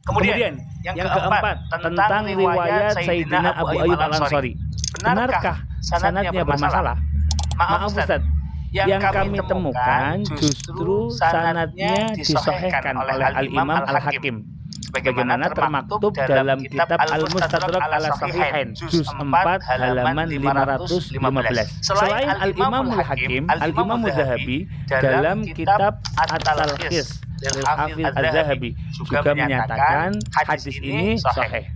Kemudian yang keempat tentang riwayat Sayyidina Abu Ayyub Al-Ansari. Benarkah sanadnya bermasalah? Maaf Ustaz, yang kami temukan justru sanadnya disahihkan oleh Al-Imam Al-Hakim, sebagaimana termaktub dalam kitab Al-Mustadrak ala Sahihain juz 4 halaman 515. Selain Al-Imam Al-Hakim, Al-Imam Az-Zahabi dalam kitab At-Talkhis Al-Hafidz Az-Zahabi juga menyatakan hadis ini sahih.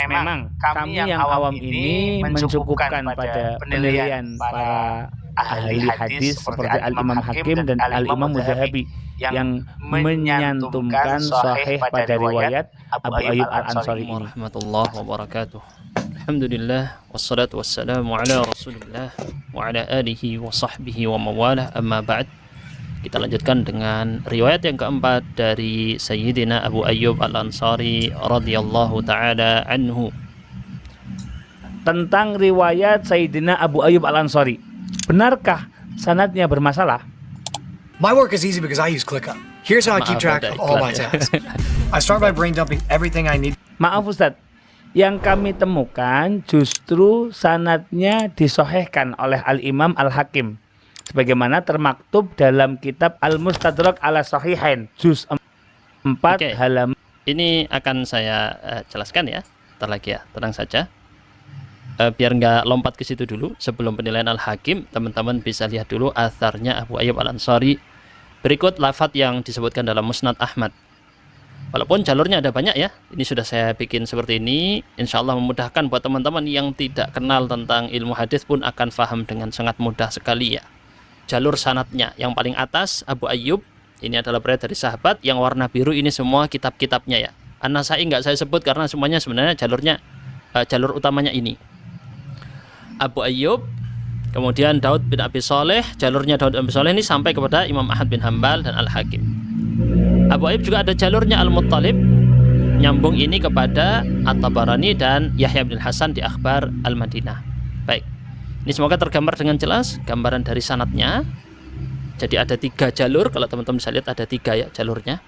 Memang kami yang awam ini mencukupkan pada penilaian para ahli hadis seperti Al-Imam Hakim dan Al-Imam Az-Zahabi yang menyantumkan sahih pada riwayat Abu Ayyub Al-Ansari ini. Warahmatullahi wabarakatuh. Alhamdulillah wassalatu wassalamu ala Rasulillah wa ala alihi wa sahbihi wa mawalah, amma ba'd. Kita lanjutkan dengan riwayat yang keempat dari Sayyidina Abu Ayyub Al-Ansari radhiyallahu taala anhu. Tentang riwayat Sayyidina Abu Ayyub Al-Ansari. Benarkah sanadnya bermasalah? My work is easy because I use ClickUp. Here's how I keep track of all my tasks. I start by brain dumping everything I need. Maaf Ustadz, yang kami temukan justru sanadnya disahihkan oleh Al-Imam Al-Hakim, sebagaimana termaktub dalam kitab Al-Mustadrak ala Sahihain juz 4 halaman. Ini akan saya jelaskan ya, ntar lagi ya, tenang saja. Biar nggak lompat ke situ dulu, sebelum penilaian Al-Hakim, teman-teman bisa lihat dulu atharnya Abu Ayyub Al-Ansari. Berikut lafadz yang disebutkan dalam Musnad Ahmad. Walaupun jalurnya ada banyak ya, ini sudah saya bikin seperti ini. Insya Allah memudahkan buat teman-teman yang tidak kenal tentang ilmu hadis pun akan paham dengan sangat mudah sekali ya. Jalur sanadnya, yang paling atas Abu Ayyub, ini adalah berasal dari sahabat. Yang warna biru ini semua kitab-kitabnya ya. An-Nasai nggak saya sebut karena semuanya sebenarnya jalurnya, jalur utamanya ini. Abu Ayyub, kemudian Daud bin Abi Shaleh, jalurnya Daud bin Abi Shaleh ini sampai kepada Imam Ahmad bin Hanbal dan Al-Hakim. Abu Ayyub juga ada jalurnya Al-Muttalib, nyambung ini kepada At-Tabarani dan Yahya bin Hasan di Akhbar Al-Madinah. Baik, ini semoga tergambar dengan jelas gambaran dari sanadnya. Jadi ada 3 jalur, kalau teman-teman bisa lihat ada 3 ya jalurnya,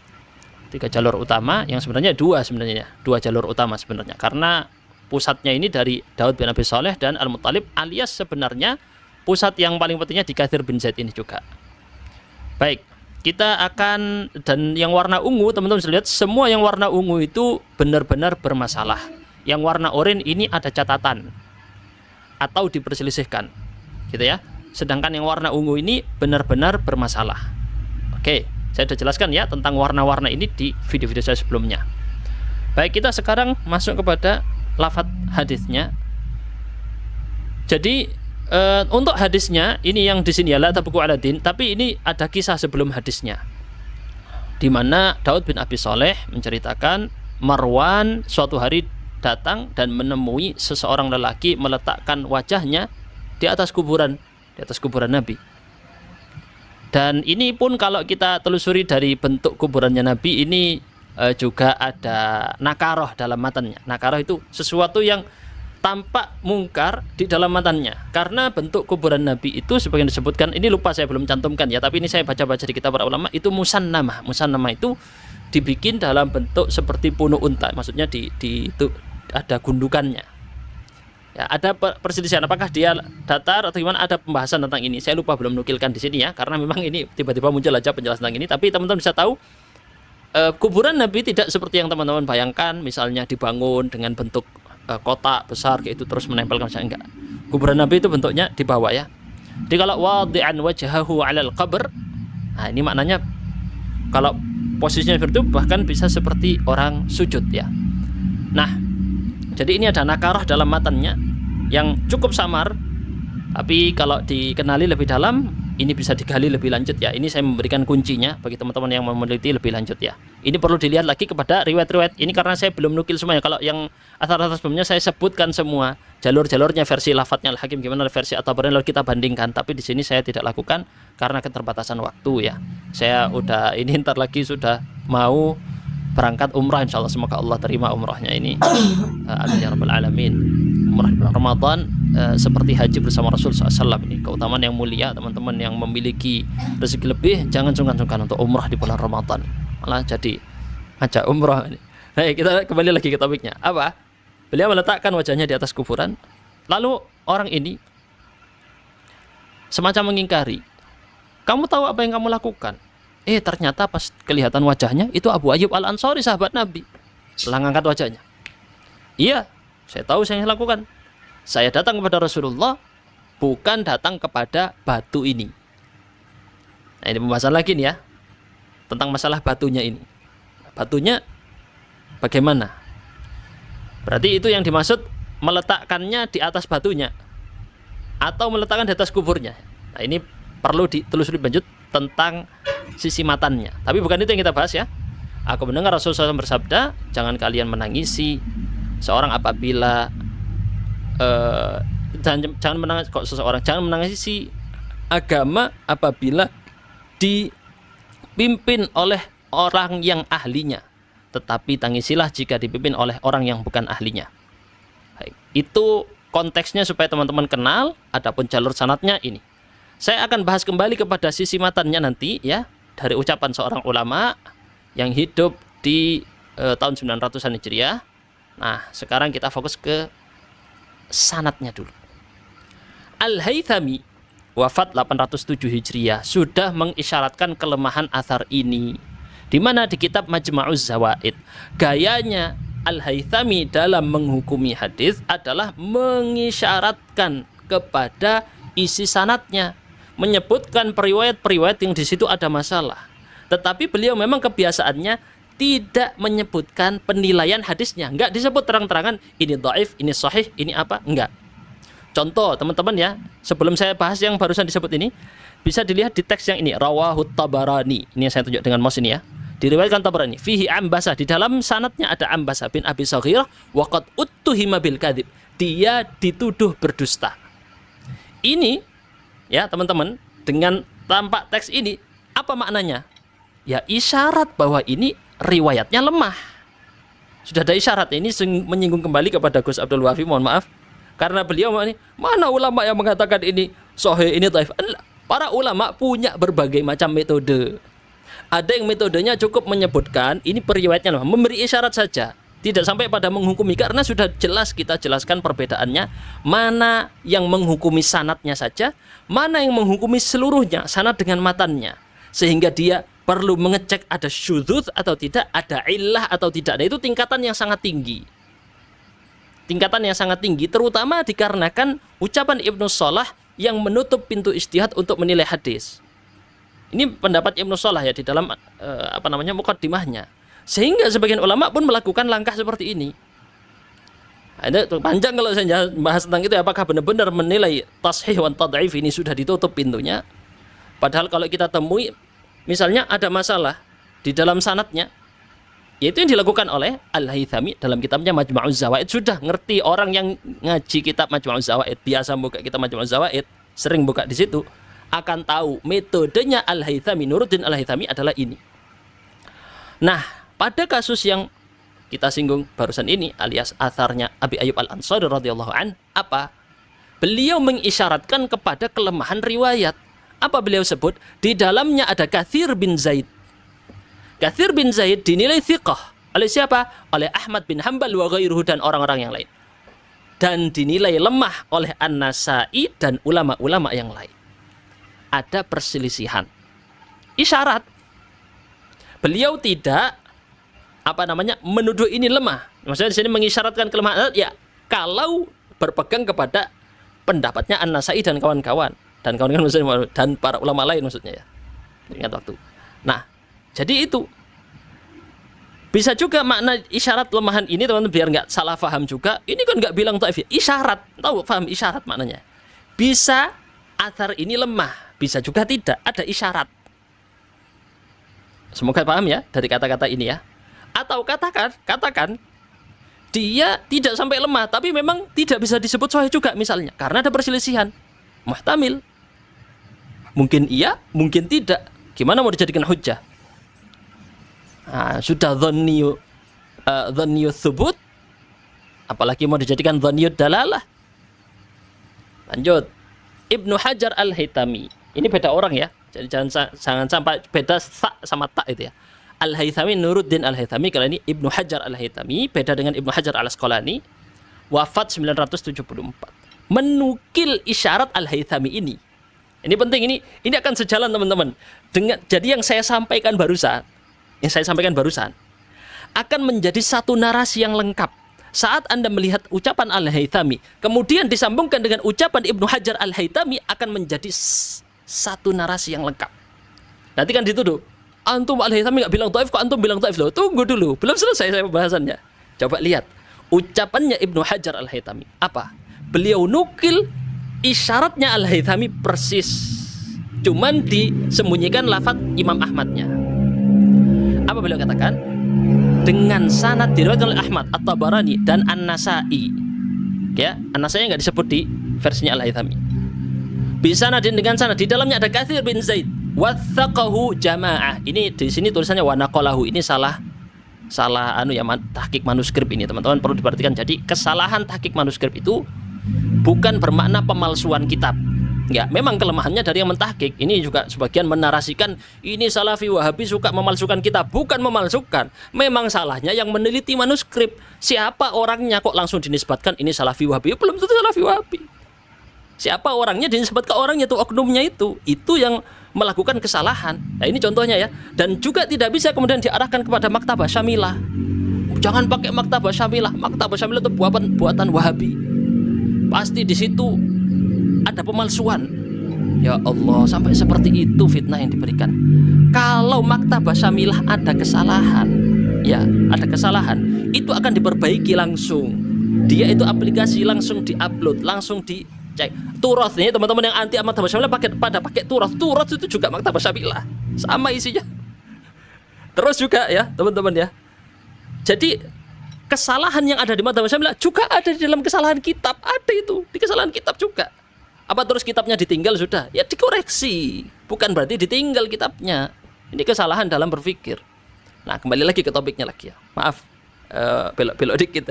3 jalur utama, yang sebenarnya 2 sebenarnya, 2 jalur utama sebenarnya, karena pusatnya ini dari Daud bin Abi Shaleh dan Al-Muttalib, alias sebenarnya pusat yang paling pentingnya di Katsir bin Zaid ini juga. Baik, kita akan, dan yang warna ungu teman-teman bisa lihat, semua yang warna ungu itu benar-benar bermasalah. Yang warna oranye ini ada catatan atau diperselisihkan gitu ya. Sedangkan yang warna ungu ini benar-benar bermasalah. Oke, saya sudah jelaskan ya tentang warna-warna ini di video-video saya sebelumnya. Baik, kita sekarang masuk kepada lafadz hadisnya. Jadi untuk hadisnya ini yang di sini ya la tabqu ala din, tapi ini ada kisah sebelum hadisnya, di mana Daud bin Abi Shaleh menceritakan Marwan suatu hari datang dan menemui seseorang lelaki meletakkan wajahnya di atas kuburan Nabi. Dan ini pun kalau kita telusuri dari bentuk kuburannya Nabi ini juga ada nakaroh dalam matanya. Nakaroh itu sesuatu yang tampak mungkar di dalam matanya, karena bentuk kuburan Nabi itu seperti yang disebutkan, ini lupa saya belum cantumkan ya, tapi ini saya baca-baca di kitab para ulama, itu musannamah. Musannamah itu dibikin dalam bentuk seperti punuk unta, maksudnya itu ada gundukannya ya. Ada perselisihan apakah dia datar atau gimana, ada pembahasan tentang ini, saya lupa belum nukilkan di sini ya, karena memang ini tiba-tiba muncul aja penjelasan tentang ini. Tapi teman-teman bisa tahu kuburan Nabi tidak seperti yang teman-teman bayangkan, misalnya dibangun dengan bentuk kotak besar kayak itu terus menempelkan, enggak. Kuburan Nabi itu bentuknya di bawah ya. Jadi kalau wadi'an wajhahu 'alal qabr, nah ini maknanya kalau posisinya seperti itu bahkan bisa seperti orang sujud ya. Nah, jadi ini ada nakarah dalam matanya yang cukup samar, tapi kalau dikenali lebih dalam ini bisa digali lebih lanjut ya. Ini saya memberikan kuncinya bagi teman-teman yang mau meneliti lebih lanjut ya. Ini perlu dilihat lagi kepada riwayat-riwayat ini, karena saya belum nukil semuanya. Kalau yang atas-atas sebelumnya saya sebutkan semua jalur-jalurnya, versi lafadznya Al-Hakim gimana, versi At-Tabarani, lalu kita bandingkan. Tapi di sini saya tidak lakukan karena keterbatasan waktu ya. Saya udah ini ntar lagi sudah mau berangkat umrah, insyaallah semoga Allah terima umrahnya ini. Amin ya rabbal alamin. Umrah di bulan Ramadan seperti haji bersama Rasul SAW, ini keutamaan yang mulia. Teman-teman yang memiliki rezeki lebih jangan sungkan-sungkan untuk umrah di bulan Ramadan, malah jadi ngajak umrah ini. Baik, kita kembali lagi ke topiknya. Apa? Beliau meletakkan wajahnya di atas kuburan. Lalu orang ini semacam mengingkari. Kamu tahu apa yang kamu lakukan? Ternyata pas kelihatan wajahnya itu Abu Ayyub Al-Ansari, sahabat Nabi. Setelah ngangkat wajahnya. Iya, saya tahu saya lakukan. Saya datang kepada Rasulullah, bukan datang kepada batu ini. Nah, ini pembahasan lagi nih ya, tentang masalah batunya ini. Batunya bagaimana? Berarti itu yang dimaksud meletakkannya di atas batunya atau meletakkan di atas kuburnya. Nah, ini perlu ditelusuri lanjut tentang sisi matannya. Tapi bukan itu yang kita bahas ya. Aku mendengar Rasulullah SAW bersabda, jangan kalian menangisi seorang apabila jangan menangisi agama apabila dipimpin oleh orang yang ahlinya, tetapi tangisilah jika dipimpin oleh orang yang bukan ahlinya. Itu konteksnya supaya teman-teman kenal. Adapun jalur sanadnya ini saya akan bahas kembali kepada sisi matannya nanti ya, dari ucapan seorang ulama yang hidup di tahun 900-an Hijriah. Nah, sekarang kita fokus ke sanadnya dulu. Al-Haythami wafat 807 Hijriah sudah mengisyaratkan kelemahan athar ini, di mana di kitab Majma'uz Zawaid gayanya Al-Haythami dalam menghukumi hadis adalah mengisyaratkan kepada isi sanadnya, menyebutkan periwayat-periwayat yang di situ ada masalah. Tetapi beliau memang kebiasaannya tidak menyebutkan penilaian hadisnya, enggak disebut terang-terangan ini dhaif, ini sahih, ini apa, enggak. Contoh teman-teman ya, sebelum saya bahas yang barusan disebut ini, bisa dilihat di teks yang ini, Rawahut Tabarani. Ini yang saya tunjuk dengan mouse ini ya. Diriwayatkan Tabarani, fihi Ambasah, di dalam sanadnya ada Ambasah bin Abi Saghirah wa qad uttuhima bil kadzib. Dia dituduh berdusta. Ini ya teman-teman, dengan tampak teks ini apa maknanya? Ya isyarat bahwa ini riwayatnya lemah. Sudah ada isyarat. Ini menyinggung kembali kepada Gus Abdul Wafi, mohon maaf, karena beliau ini mana ulama yang mengatakan ini sahih, ini dhaif. Para ulama punya berbagai macam metode. Ada yang metodenya cukup menyebutkan ini periwayatnya lemah, memberi isyarat saja, tidak sampai pada menghukumi, karena sudah jelas kita jelaskan perbedaannya, mana yang menghukumi sanadnya saja, mana yang menghukumi seluruhnya, sanad dengan matannya, sehingga dia perlu mengecek ada syudzuz atau tidak, ada illah atau tidak. Nah, itu tingkatan yang sangat tinggi. Tingkatan yang sangat tinggi, terutama dikarenakan ucapan Ibnu Shalah yang menutup pintu ijtihad untuk menilai hadis. Ini pendapat Ibnu Shalah ya di dalam muqaddimahnya. Sehingga sebagian ulama pun melakukan langkah seperti ini. Ada panjang kalau saya bahas tentang itu, apakah benar-benar menilai tashih wa tad'if ini sudah ditutup pintunya. Padahal kalau kita temui misalnya ada masalah di dalam sanadnya, yaitu yang dilakukan oleh Al-Haythami dalam kitabnya Majma'uz Zawaid. Sudah ngerti orang yang ngaji kitab Majma'uz Zawaid, biasa buka kitab Majma'uz Zawaid, sering buka di situ, akan tahu metodenya Al-Haythami, Nuruddin Al-Haythami adalah ini. Nah, pada kasus yang kita singgung barusan ini, alias atharnya Abi Ayyub Al-Ansari radhiyallahu an, apa? Beliau mengisyaratkan kepada kelemahan riwayat. Apa beliau sebut? Di dalamnya ada Katsir bin Zaid. Katsir bin Zaid dinilai thiqah oleh siapa? Oleh Ahmad bin Hanbal wa ghairuhu dan orang-orang yang lain. Dan dinilai lemah oleh An-Nasa'i dan ulama-ulama yang lain. Ada perselisihan. Isyarat. Beliau tidak menuduh ini lemah. Maksudnya di sini mengisyaratkan kelemahan ya kalau berpegang kepada pendapatnya An-Nasa'i dan kawan-kawan. Dan kawan-kawan maksudnya, dan para ulama lain maksudnya ya. Ingat waktu. Nah, jadi itu bisa juga makna isyarat lemahan ini teman-teman, biar nggak salah paham juga. Ini kan nggak bilang dhaif, isyarat, tahu paham isyarat maknanya. Bisa athar ini lemah, bisa juga tidak, ada isyarat. Semoga paham ya dari kata-kata ini ya. Atau katakan dia tidak sampai lemah, tapi memang tidak bisa disebut sahih juga misalnya, karena ada perselisihan. Muhtamil. Mungkin iya, mungkin tidak. Gimana mau dijadikan hujjah? Nah, sudah dhanniyu thubut, apalagi mau dijadikan dhanniyu dalalah. Lanjut. Ibnu Hajar Al-Haytami. Ini beda orang ya. Jadi jangan sampai beda sa sama tak itu ya. Al-Haythami, Nuruddin Al-Haythami, kalau ini Ibnu Hajar Al-Haythami, beda dengan Ibnu Hajar Al-Asqalani, wafat 974. Menukil isyarat Al-Haythami ini. Ini penting, ini akan sejalan teman-teman. Jadi yang saya sampaikan barusan, akan menjadi satu narasi yang lengkap. Saat Anda melihat ucapan Al-Haythami, kemudian disambungkan dengan ucapan Ibnu Hajar Al-Haythami, akan menjadi satu narasi yang lengkap. Nanti kan dituduh, antum Al-Haythami nggak bilang dhaif, kok antum bilang dhaif loh. Tunggu dulu, belum selesai saya pembahasannya. Coba lihat ucapannya Ibnu Hajar Al-Haythami. Apa? Beliau nukil isyaratnya Al-Haythami persis. Cuman disembunyikan lafaz Imam Ahmadnya. Apa beliau katakan? Dengan sanad diriwayatkan oleh Ahmad, At-Tabarani dan An-Nasa'i. Ya, An-Nasa'i nggak disebut di versinya Al-Haythami. Bisa nadin dengan sanad, di dalamnya ada Katsir bin Zaid. Wathaqahu jamaah. Ini di sini tulisannya wa naqalahu. Ini salah tahqiq manuskrip ini, teman-teman perlu diperhatikan. Jadi kesalahan tahqiq manuskrip itu bukan bermakna pemalsuan kitab. Ya, memang kelemahannya dari yang mentahqiq. Ini juga sebagian menarasikan ini Salafi Wahabi suka memalsukan kitab. Bukan memalsukan, memang salahnya yang meneliti manuskrip. Siapa orangnya kok langsung dinisbatkan ini Salafi Wahabi? Belum tentu Salafi Wahabi. Siapa orangnya dinisbat ke orangnya itu, oknumnya itu yang melakukan kesalahan. Nah, ini contohnya ya. Dan juga tidak bisa kemudian diarahkan kepada Maktabah Syamilah. Jangan pakai Maktabah Syamilah. Maktabah Syamilah itu buatan Wahabi. Pasti di situ ada pemalsuan. Ya Allah, sampai seperti itu fitnah yang diberikan. Kalau Maktabah Syamilah ada kesalahan, itu akan diperbaiki langsung. Dia itu aplikasi langsung diupload, langsung dicek. Turath nih teman-teman yang anti Maktabah Syamilah pada pakai Turath. Turath itu juga Maktabah Syamilah, sama isinya. Terus juga ya teman-teman ya. Jadi kesalahan yang ada di Maktabah Syamilah juga ada di dalam kesalahan kitab. Ada itu di kesalahan kitab juga. Apa terus kitabnya ditinggal sudah? Ya dikoreksi. Bukan berarti ditinggal kitabnya. Ini kesalahan dalam berpikir. Nah, kembali lagi ke topiknya lagi ya. Maaf, belok-belok dikit.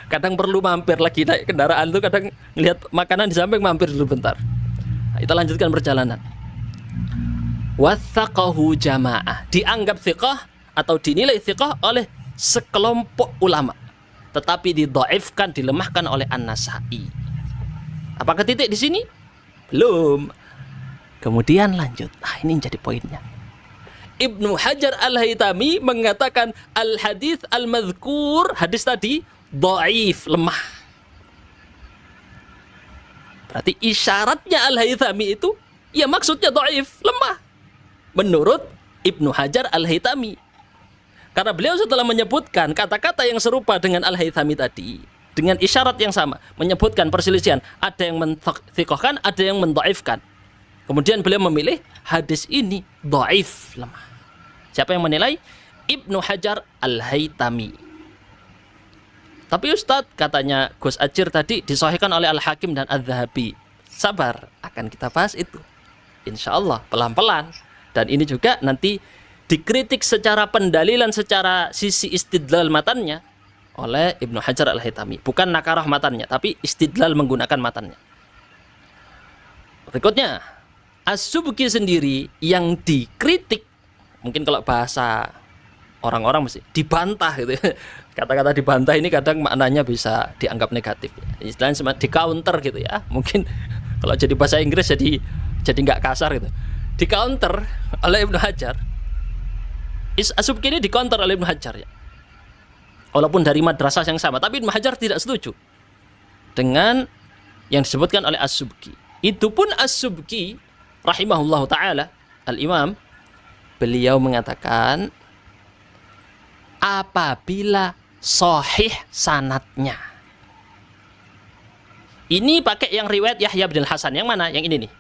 Kadang perlu mampir lagi naik kendaraan tuh, kadang ngelihat makanan di samping mampir dulu bentar. Nah, kita lanjutkan perjalanan. Wathaqahu jamaah, dianggap thiqah atau dinilai thiqah oleh sekelompok ulama, tetapi didhaifkan, dilemahkan oleh An-Nasa'i. Apakah titik di sini? Belum. Kemudian lanjut. Nah, ini jadi poinnya. Ibnu Hajar Al-Haythami mengatakan al-hadits al-madhkur, hadis tadi dhaif, lemah. Berarti isyaratnya Al-Haythami itu ya maksudnya dhaif, lemah. Menurut Ibnu Hajar Al-Haythami. Karena beliau setelah menyebutkan kata-kata yang serupa dengan Al-Haythami tadi, dengan isyarat yang sama, menyebutkan perselisihan, ada yang menthiqahkan, ada yang mendhaifkan. Kemudian beliau memilih hadis ini dhaif, lemah. Siapa yang menilai? Ibnu Hajar Al-Haythami. Tapi Ustadz, katanya Gus Ajir tadi, disahihkan oleh Al-Hakim dan Adz-Dzahabi. Sabar, akan kita bahas itu, insya Allah pelan-pelan. Dan ini juga nanti dikritik secara pendalilan, secara sisi istidlal matannya oleh Ibnu Hajar Al-Haythami. Bukan nakarah matannya, tapi istidlal menggunakan matannya. Berikutnya, As-Subki sendiri yang dikritik, mungkin kalau bahasa orang-orang mesti dibantah gitu. Kata-kata dibantah ini kadang maknanya bisa dianggap negatif. Istilahnya di counter gitu ya. Mungkin kalau jadi bahasa Inggris jadi nggak kasar gitu. Di counter oleh Ibnu Hajar. As-Subki ini di counter oleh Ibnu Hajar ya. Walaupun dari madrasah yang sama, tapi Ibnu Hajar tidak setuju dengan yang disebutkan oleh As-Subki. Itu pun As-Subki rahimahullahu taala, al-Imam, beliau mengatakan apabila sahih sanadnya. Ini pakai yang riwayat Yahya bin Hasan. Yang mana? Yang ini nih.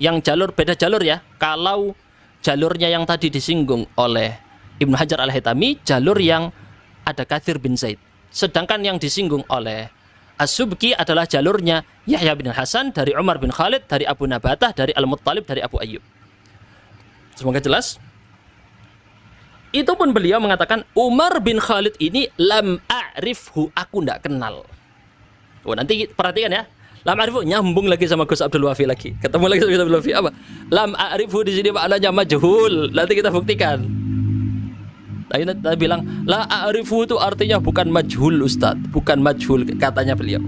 Yang jalur, beda jalur ya. Kalau jalurnya yang tadi disinggung oleh Ibnu Hajar Al-Haythami, jalur yang ada Katsir bin Zaid. Sedangkan yang disinggung oleh As-Subki adalah jalurnya Yahya bin Hasan dari Umar bin Khalid, dari Abu Nabatah, dari Al-Muttalib, dari Abu Ayyub. Semoga jelas. Itu pun beliau mengatakan Umar bin Khalid ini lam a'rifhu, aku tidak kenal. Oh, nanti perhatikan ya. Lam a'rifhu nyambung lagi sama Gus Abdul Wafi lagi. Ketemu lagi sama Gus Abdul Wafi apa? Lam a'rifhu di sini maknanya majhul. Nanti kita buktikan. Tadi bilang la a'rifu itu artinya bukan majhul Ustaz, bukan majhul katanya beliau.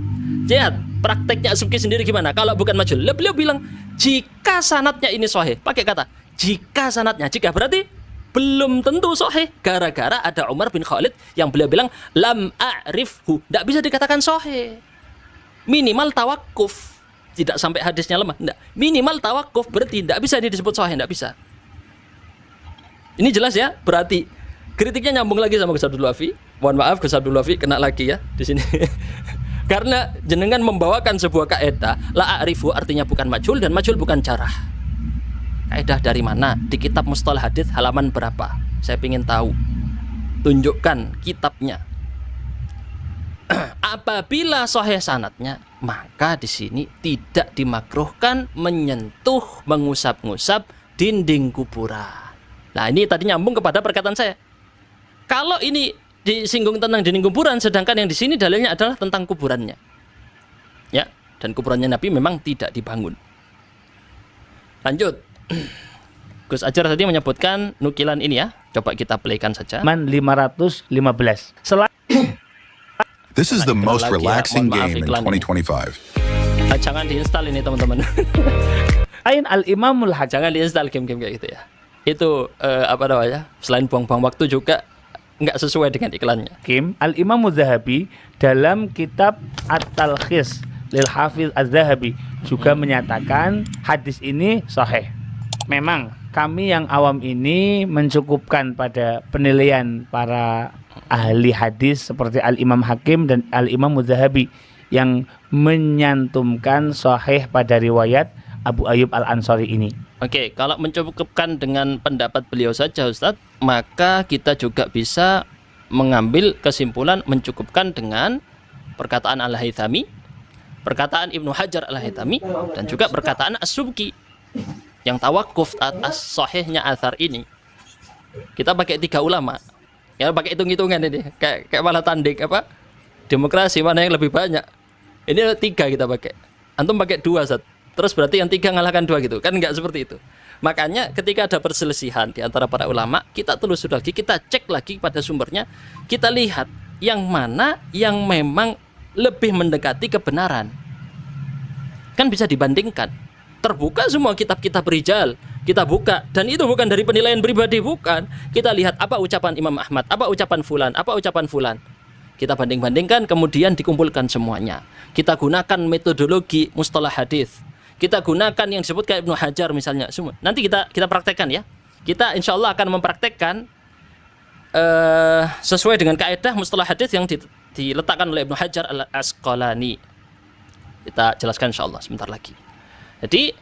Lihat prakteknya Subki sendiri gimana kalau bukan majhul. Beliau bilang jika sanadnya ini sahih, pakai kata jika sanadnya, jika berarti belum tentu sahih gara-gara ada Umar bin Khalid yang beliau bilang lam a'rifhu, tidak bisa dikatakan sahih. Minimal tawakuf, tidak sampai hadisnya lemah, enggak. Minimal tawakuf berarti tidak bisa disebut sahih, tidak bisa. Ini jelas ya, berarti kritiknya nyambung lagi sama Gus Abdul Wafi. Mohon maaf Gus Abdul Wafi kena lagi ya di sini. Karena jenengan membawakan sebuah kaidah la a'rifu artinya bukan majhul dan majhul bukan jarah. Kaidah dari mana? Di kitab Mustalah Hadis halaman berapa? Saya ingin tahu. Tunjukkan kitabnya. Apabila sahih sanadnya, maka di sini tidak dimakruhkan menyentuh, mengusap-ngusap dinding kuburan. Nah, ini tadi nyambung kepada perkataan saya. Kalau ini disinggung tentang dinding kuburan, sedangkan yang di sini dalilnya adalah tentang kuburannya. Ya, dan kuburannya Nabi memang tidak dibangun. Lanjut. Gus Ajar tadi menyebutkan nukilan ini ya. Coba kita playkan saja. 515. This is the most relaxing game in 2025. Jangan diinstal ini teman-teman. Ain al-Imamul Hakim. Jangan diinstal game-game kayak gitu ya. Itu apa namanya? Selain buang-buang waktu juga nggak sesuai dengan iklannya. Al-Imam Az-Zahabi dalam kitab At-Talkhis lil Hafiz Az-Zahabi juga menyatakan hadis ini sahih. Memang kami yang awam ini mencukupkan pada penilaian para ahli hadis seperti Al-Imam Hakim dan Al-Imam Az-Zahabi yang menyantumkan sahih pada riwayat Abu Ayyub Al-Ansari ini. Oke, kalau mencukupkan dengan pendapat beliau saja Ustadz, maka kita juga bisa mengambil kesimpulan mencukupkan dengan perkataan Al-Haythami, perkataan Ibnu Hajar Al-Haythami, dan juga perkataan As-Subki yang tawakuf atas sahihnya athar ini. Kita pakai 3 ulama. Ya pakai hitung-hitungan ini. Kayak malah tanding apa? Demokrasi mana yang lebih banyak. Ini 3 kita pakai. Antum pakai 2 Ustadz. Terus berarti yang 3 ngalahkan 2 gitu. Kan enggak seperti itu. Makanya ketika ada perselisihan di antara para ulama, kita telusur lagi, kita cek lagi pada sumbernya, kita lihat yang mana yang memang lebih mendekati kebenaran. Kan bisa dibandingkan. Terbuka semua kitab-kitab rijal, kita buka, dan itu bukan dari penilaian pribadi, bukan. Kita lihat apa ucapan Imam Ahmad, apa ucapan fulan, apa ucapan fulan. Kita banding-bandingkan, kemudian dikumpulkan semuanya. Kita gunakan metodologi mustalah hadis. Kita gunakan yang disebutkan Ibnu Hajar misalnya semua. Nanti kita praktekkan ya. Kita insya Allah akan mempraktekkan sesuai dengan kaidah mustalah hadis yang diletakkan oleh Ibnu Hajar Al-Asqalani. Kita jelaskan insya Allah sebentar lagi. Jadi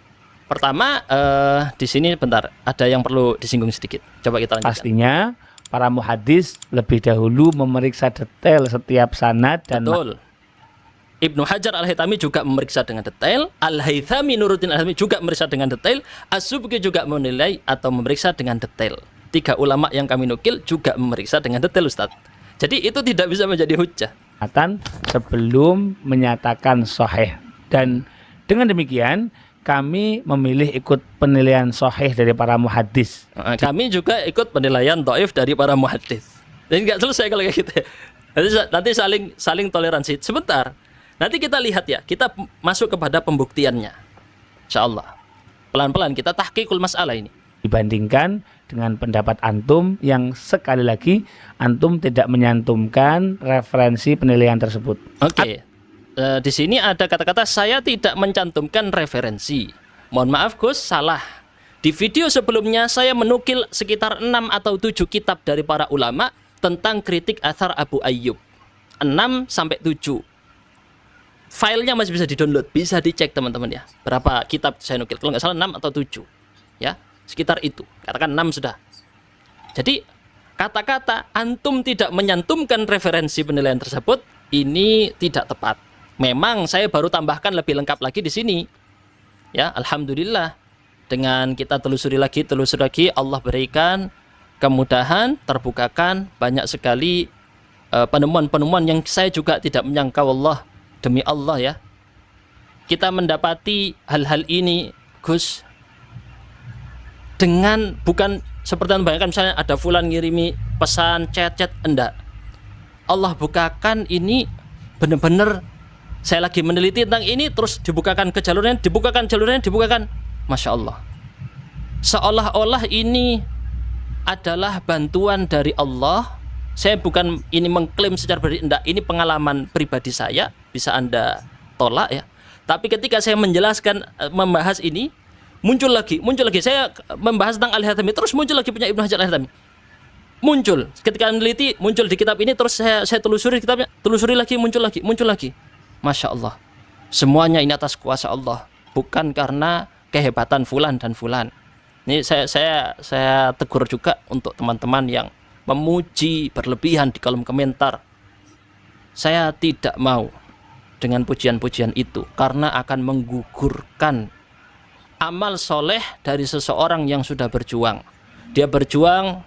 pertama di sini bentar ada yang perlu disinggung sedikit. Coba kita lanjutkan. Pastinya para muhadis lebih dahulu memeriksa detail setiap sanad dan betul. Ibnu Hajar Al-Haythami juga memeriksa dengan detail, Al-Haythami Nuruddin Al-Haythami juga memeriksa dengan detail, As-Subki juga menilai atau memeriksa dengan detail. 3 ulama yang kami nukil juga memeriksa dengan detail Ustaz. Jadi itu tidak bisa menjadi hujjah sebelum menyatakan sahih. Dan dengan demikian kami memilih ikut penilaian sahih dari para muhadis. Kami juga ikut penilaian dhaif dari para muhadis. Jadi nggak selesai kalau kayak gitu. Nanti saling toleransi. Sebentar. Nanti kita lihat ya, kita masuk kepada pembuktiannya. Insyaallah. Pelan-pelan kita tahqiqul masalah ini. Dibandingkan dengan pendapat antum yang sekali lagi antum tidak menyantumkan referensi penilaian tersebut. Oke. Di sini ada kata-kata saya tidak mencantumkan referensi. Mohon maaf Gus, salah. Di video sebelumnya saya menukil sekitar 6 atau 7 kitab dari para ulama tentang kritik athar Abu Ayyub. 6 sampai 7. Filenya masih bisa di-download, bisa dicek teman-teman ya. Berapa kitab saya nukil? Kalau nggak salah 6 atau 7. Ya, sekitar itu. Katakan 6 sudah. Jadi kata-kata antum tidak menyantumkan referensi penilaian tersebut ini tidak tepat. Memang saya baru tambahkan lebih lengkap lagi di sini. Ya, alhamdulillah. Dengan kita telusuri lagi, Allah berikan kemudahan, terbukakan banyak sekali penemuan-penemuan yang saya juga tidak menyangka, wallah, demi Allah ya. Kita mendapati hal-hal ini Gus dengan bukan seperti yang bayangkan misalnya ada fulan ngirimi pesan chat enggak. Allah bukakan ini benar-benar saya lagi meneliti tentang ini terus dibukakan ke jalurnya, dibukakan. Masya Allah. Seolah-olah ini adalah bantuan dari Allah. Saya bukan ini mengklaim secara pribadi, enggak, ini pengalaman pribadi saya, bisa Anda tolak ya. Tapi ketika saya menjelaskan, membahas ini, muncul lagi. Saya membahas tentang Al-Haythami, terus muncul lagi punya Ibnu Hajar Al-Haythami. Muncul, ketika meneliti, muncul di kitab ini, terus saya telusuri kitabnya, telusuri lagi, muncul lagi. Masya Allah. Semuanya ini atas kuasa Allah, bukan karena kehebatan fulan dan fulan. Ini saya tegur juga untuk teman-teman yang memuji berlebihan di kolom komentar. Saya tidak mau dengan pujian-pujian itu karena akan menggugurkan amal soleh dari seseorang yang sudah berjuang. Dia berjuang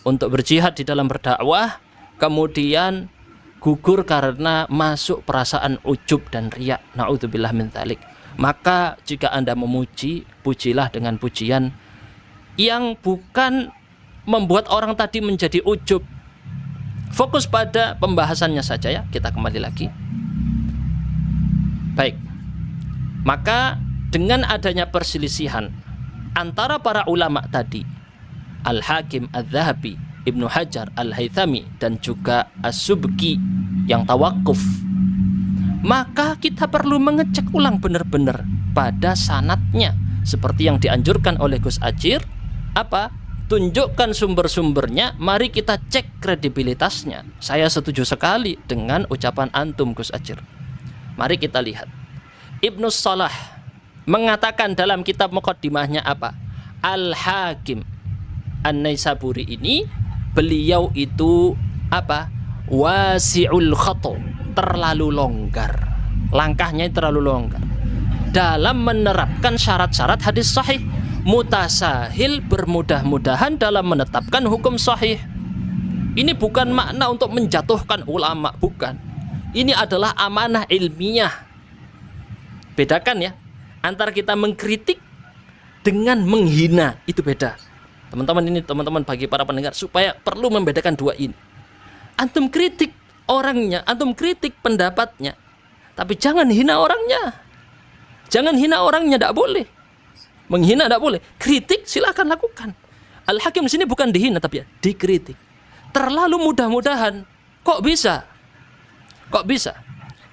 untuk berjihad di dalam berdakwah, kemudian gugur karena masuk perasaan ujub dan riya. Na'udzubillah min dzalik. Maka jika Anda memuji, pujilah dengan pujian yang bukan membuat orang tadi menjadi ujub. Fokus pada pembahasannya saja ya. Kita kembali lagi. Baik. Maka dengan adanya perselisihan antara para ulama tadi, Al-Hakim Adz-Dzahabi, Ibnu Hajar Al-Haythami, dan juga As-Subki yang tawakuf, maka kita perlu mengecek ulang benar-benar pada sanadnya seperti yang dianjurkan oleh Gus Ajir. Apa? Tunjukkan sumber-sumbernya, mari kita cek kredibilitasnya. Saya setuju sekali dengan ucapan antum Gus Ajir. Mari kita lihat. Ibnu Salah mengatakan dalam kitab muqaddimahnya apa? Al-Hakim An-Naisaburi ini, beliau itu apa? Wasi'ul khata, terlalu longgar. Langkahnya terlalu longgar dalam menerapkan syarat-syarat hadis sahih. Mutasahil, bermudah-mudahan dalam menetapkan hukum sahih. Ini bukan makna untuk menjatuhkan ulama, bukan. Ini adalah amanah ilmiah. Bedakan ya antara kita mengkritik dengan menghina, itu beda. Teman-teman bagi para pendengar supaya perlu membedakan dua ini. Antum kritik orangnya, antum kritik pendapatnya, tapi jangan hina orangnya. Jangan hina orangnya, tidak boleh. Menghina tidak boleh. Kritik silakan lakukan. Al-Hakim di sini bukan dihina tapi ya dikritik. Terlalu mudah-mudahan. Kok bisa?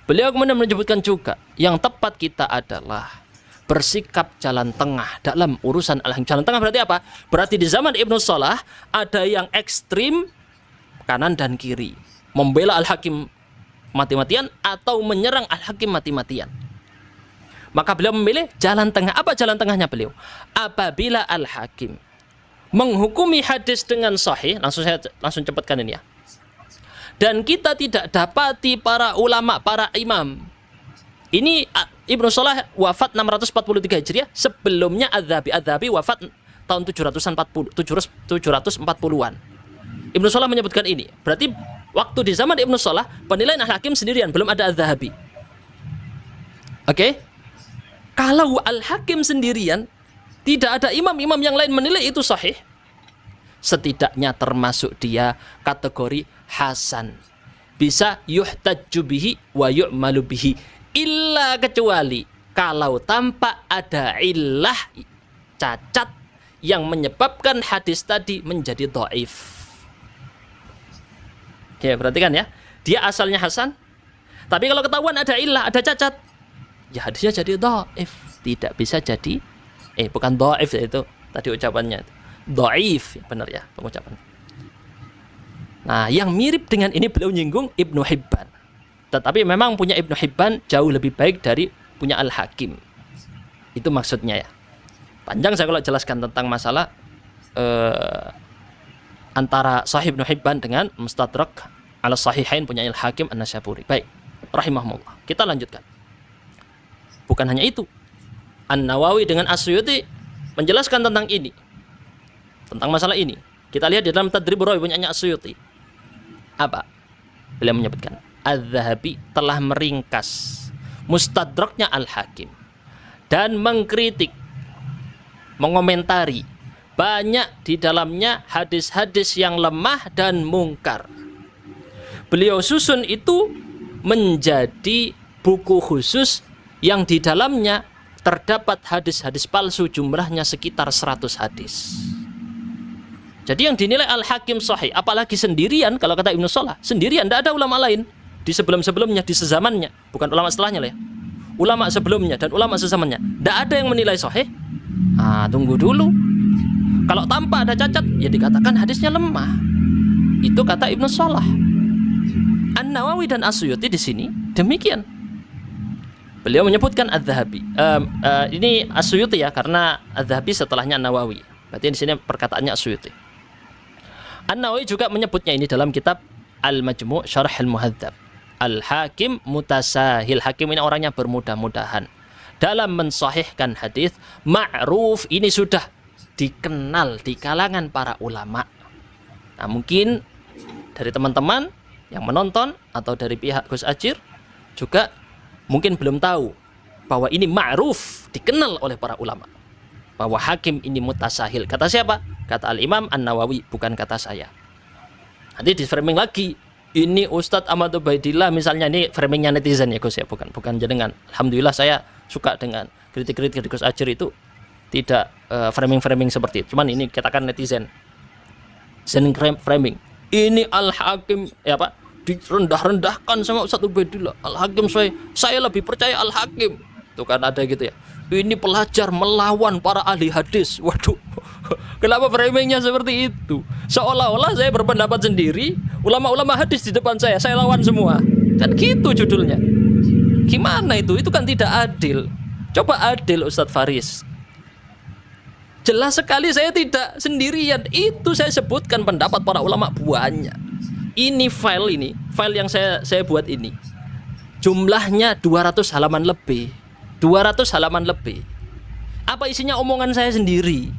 Beliau kemudian menyebutkan juga yang tepat kita adalah bersikap jalan tengah dalam urusan Al-Hakim. Jalan tengah berarti apa? Berarti di zaman Ibnu Salah ada yang ekstrim kanan dan kiri, membela Al-Hakim mati-matian atau menyerang Al-Hakim mati-matian. Maka beliau memilih jalan tengah. Apa jalan tengahnya beliau? Apabila Al-Hakim menghukumi hadis dengan sahih, langsung cepatkan ini ya. Dan kita tidak dapati para ulama, para imam. Ini Ibnu Salah wafat 643 Hijriah, sebelumnya Adz-Dzahabi wafat tahun 740-an. Ibnu Salah menyebutkan ini. Berarti waktu di zaman Ibnu Salah penilaian Al-Hakim sendirian, belum ada Adz-Dzahabi. Oke? Kalau Al-Hakim sendirian, tidak ada imam-imam yang lain menilai itu sahih, setidaknya termasuk dia kategori hasan. Bisa yuhtajju bihi wa yu'malu bihi, illa kecuali kalau tampak ada illah, cacat yang menyebabkan hadis tadi menjadi dhaif. Oke, perhatikan ya. Dia asalnya hasan, tapi kalau ketahuan ada illah, ada cacat, ya hadisnya jadi dhaif, tidak bisa jadi bukan dhaif itu tadi ucapannya, dhaif benar ya pengucapan. Nah, yang mirip dengan ini beliau nyinggung Ibnu Hibban. Tetapi memang punya Ibnu Hibban jauh lebih baik dari punya Al-Hakim. Itu maksudnya ya. Panjang saya kalau jelaskan tentang masalah antara Sahih Ibnu Hibban dengan Mustadrak ala Sahihain punya Al-Hakim An-Naisaburi. Baik, rahimahumullah. Kita lanjutkan. Bukan hanya itu, An-Nawawi dengan As-Suyuti menjelaskan tentang ini, tentang masalah ini. Kita lihat di dalam Tadribur Rawi punyanya As-Suyuti. Apa? Beliau menyebutkan Adz-Dzahabi telah meringkas Mustadraknya Al-Hakim dan mengkritik, mengomentari banyak di dalamnya hadis-hadis yang lemah dan mungkar. Beliau susun itu menjadi buku khusus yang di dalamnya terdapat hadis-hadis palsu, jumlahnya sekitar 100 hadis. Jadi yang dinilai Al-Hakim sahih, apalagi sendirian, kalau kata Ibnu Salah, sendirian, tidak ada ulama lain di sebelum-sebelumnya, di sezamannya, bukan ulama setelahnya lah ya. Ulama sebelumnya dan ulama sezamannya, tidak ada yang menilai sahih. Tunggu dulu. Kalau tanpa ada cacat, ya dikatakan hadisnya lemah. Itu kata Ibnu Salah. An-Nawawi dan As-Suyuti di sini demikian. Beliau menyebutkan Adz-Dzahabi. Ini As-Suyuti ya, karena Adz-Dzahabi setelahnya An-Nawawi. Berarti di sini perkataannya As-Suyuti. An-Nawawi juga menyebutnya ini dalam kitab Al-Majmu' Syarh Al-Muhadzab. Al-Hakim mutasahil. Hakim ini orangnya bermudah-mudahan dalam mensahihkan hadis. Ma'ruf, ini sudah dikenal di kalangan para ulama. Nah, mungkin dari teman-teman yang menonton atau dari pihak Gus Ajir juga mungkin belum tahu bahwa ini ma'ruf, dikenal oleh para ulama, bahwa Hakim ini mutasahil. Kata siapa? Kata Al-Imam An-Nawawi, bukan kata saya. Nanti di framing lagi, ini Ustadz Ahmad Ubaidillah misalnya, ini framingnya netizen ya Gus ya, bukan jenengan. Alhamdulillah saya suka dengan kritik-kritik Gus Ajir itu, tidak framing-framing seperti itu. Cuman ini katakan netizen framing. Ini Al-Hakim ya Pak, direndah-rendahkan sama Ustadz Ubaidillah. Al-Hakim saya lebih percaya Al-Hakim. Itu kan ada gitu ya. Ini pelajar melawan para ahli hadis. Waduh. Kenapa framingnya seperti itu? Seolah-olah saya berpendapat sendiri, ulama-ulama hadis di depan saya lawan semua. Kan gitu judulnya. Gimana itu? Itu kan tidak adil. Coba adil Ustadz Faris. Jelas sekali saya tidak sendirian. Itu saya sebutkan pendapat para ulama banyak. Ini file yang saya buat ini, jumlahnya 200 halaman lebih. 200 halaman lebih. Apa isinya? Omongan saya sendiri.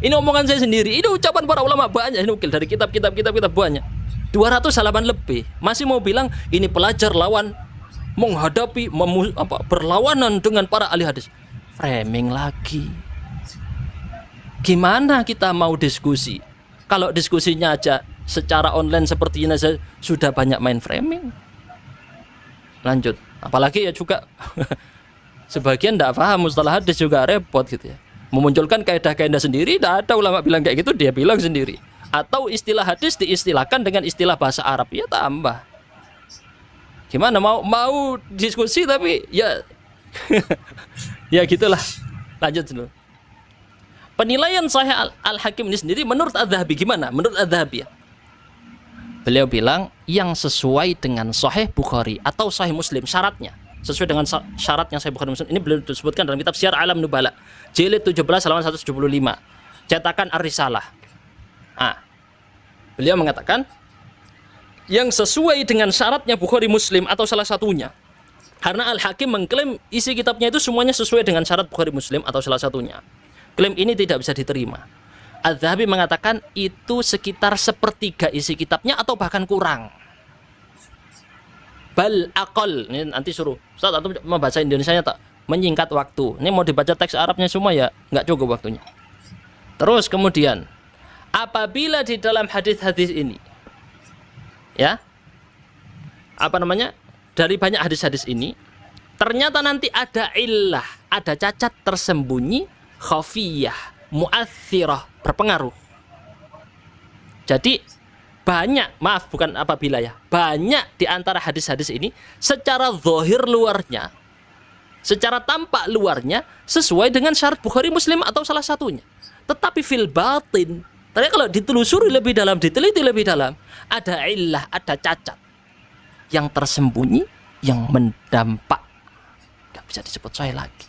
Ini omongan saya sendiri. Ini ucapan para ulama banyak, ini nukil dari kitab-kitab banyak. 200 halaman lebih. Masih mau bilang ini pelajar lawan menghadapi berlawanan dengan para ahli hadis. Framing lagi. Gimana kita mau diskusi kalau diskusinya aja secara online seperti ini saja sudah banyak main framing? Lanjut. Apalagi ya juga sebagian tidak paham mustalah hadis juga repot gitu ya. Memunculkan kaidah-kaidah sendiri, tidak ada ulama bilang kayak gitu, dia bilang sendiri. Atau istilah hadis diistilahkan dengan istilah bahasa Arab, ya tambah. Gimana mau diskusi tapi ya ya gitulah. Lanjut dulu. Penilaian Sahih Al-Hakim ini sendiri menurut Adz-Dzahabi gimana? Menurut Adz-Dzahabi ya, beliau bilang yang sesuai dengan Sahih Bukhari atau Sahih Muslim syaratnya, sesuai dengan syaratnya Sahih Bukhari Muslim. Ini beliau disebutkan dalam kitab Syiar Alam Nubala jilid 17 halaman 175 cetakan Ar-Risalah. Beliau mengatakan yang sesuai dengan syaratnya Bukhari Muslim atau salah satunya, karena Al-Hakim mengklaim isi kitabnya itu semuanya sesuai dengan syarat Bukhari Muslim atau salah satunya. Klaim ini tidak bisa diterima. Adz-Dzahabi mengatakan itu sekitar sepertiga isi kitabnya atau bahkan kurang. Bal aqal. Ini nanti suruh Ustaz atau membaca Indonesianya tak, menyingkat waktu. Ini mau dibaca teks Arabnya semua ya nggak cukup waktunya. Terus kemudian apabila di dalam hadis-hadis ini ya dari banyak hadis-hadis ini ternyata nanti ada illah, ada cacat tersembunyi, khafiyah, mu'athirah, berpengaruh. Jadi banyak, banyak di antara hadis-hadis ini secara zahir luarnya, secara tampak luarnya sesuai dengan syarat Bukhari Muslim atau salah satunya. Tetapi fil batin, ternyata kalau ditelusuri lebih dalam, diteliti lebih dalam, ada illah, ada cacat yang tersembunyi, yang mendampak. Gak bisa disebut sahih lagi.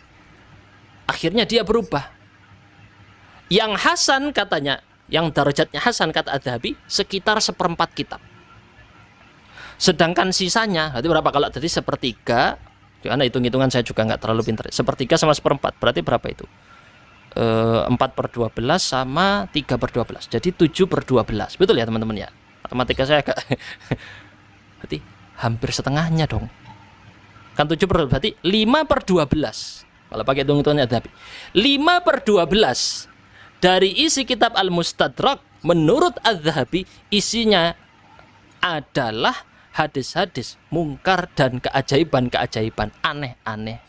Akhirnya dia berubah. Yang hasan katanya, yang derajatnya hasan kata Adz-Dzahabi sekitar 1/4 kitab. Sedangkan sisanya, berarti berapa? Kalau tadi sepertiga, karena hitung-hitungan saya juga nggak terlalu pintar. Sepertiga sama 1/4, berarti berapa itu? 4/12 sama 3/12. Jadi 7/12. Betul ya teman-teman ya? Matematika saya agak berarti hampir setengahnya dong. Kan 7/12 berarti 5/12. Kalau pakai hitung-hitungannya Adz-Dzahabi 5/12 Dari isi kitab Al-Mustadrak menurut Az-Zahabi isinya adalah hadis-hadis mungkar dan keajaiban-keajaiban aneh-aneh.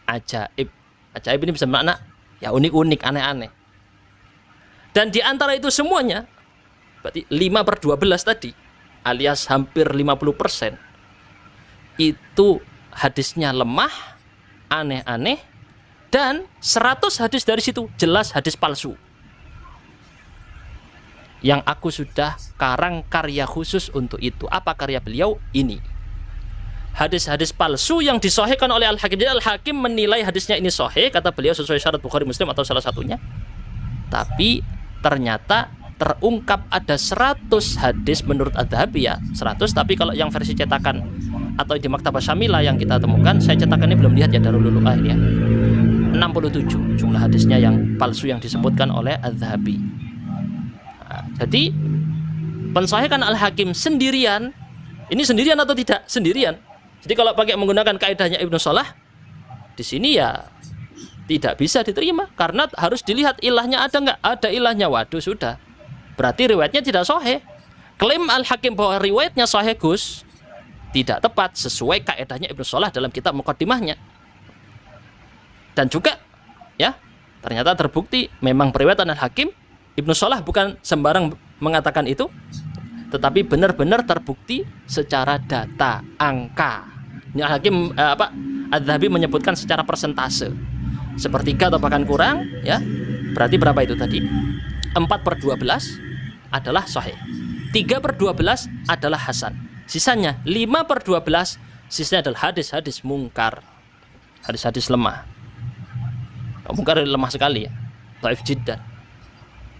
Ajaib. Ajaib ini bisa bermakna ya unik-unik, aneh-aneh. Dan di antara itu semuanya berarti 5/12 tadi alias hampir 50% itu hadisnya lemah, aneh-aneh, dan 100 hadis dari situ jelas hadis palsu. Yang aku sudah karang karya khusus untuk itu. Apa karya beliau? Ini. Hadis-hadis palsu yang disahihkan oleh Al-Hakim. Jadi Al-Hakim menilai hadisnya ini sahih, kata beliau sesuai syarat Bukhari Muslim atau salah satunya. Tapi ternyata terungkap ada 100 hadis menurut Az-Zahabi ya. 100, tapi kalau yang versi cetakan atau di Maktabah Syamilah yang kita temukan, saya cetakan ini belum lihat ya, Darul Ulu'ah ini ya. 67 jumlah hadisnya yang palsu yang disebutkan oleh Az-Zahabi. Nah, jadi pensahihan Al-Hakim sendirian, ini sendirian atau tidak? Sendirian. Jadi kalau pakai menggunakan kaidahnya Ibnu Salah, di sini ya tidak bisa diterima karena harus dilihat ilahnya ada nggak? Ada ilahnya, waduh sudah. Berarti riwayatnya tidak sahih. Klaim Al-Hakim bahwa riwayatnya sahih Gus tidak tepat sesuai kaidahnya Ibnu Salah dalam kitab Muqaddimahnya. Dan juga ya ternyata terbukti memang periwayatan Al-Hakim, Ibnu Salah bukan sembarang mengatakan itu, tetapi benar-benar terbukti secara data, angka. Ini Al-Hakim Az-Zahabi menyebutkan secara persentase. 1/3 atau bahkan kurang ya. Berarti berapa itu tadi? 4/12 adalah sahih. 3/12 adalah hasan. Sisanya 5/12 sisanya adalah hadis-hadis mungkar. Hadis-hadis lemah. Mungkar lemah sekali ya. Dhaif jiddan.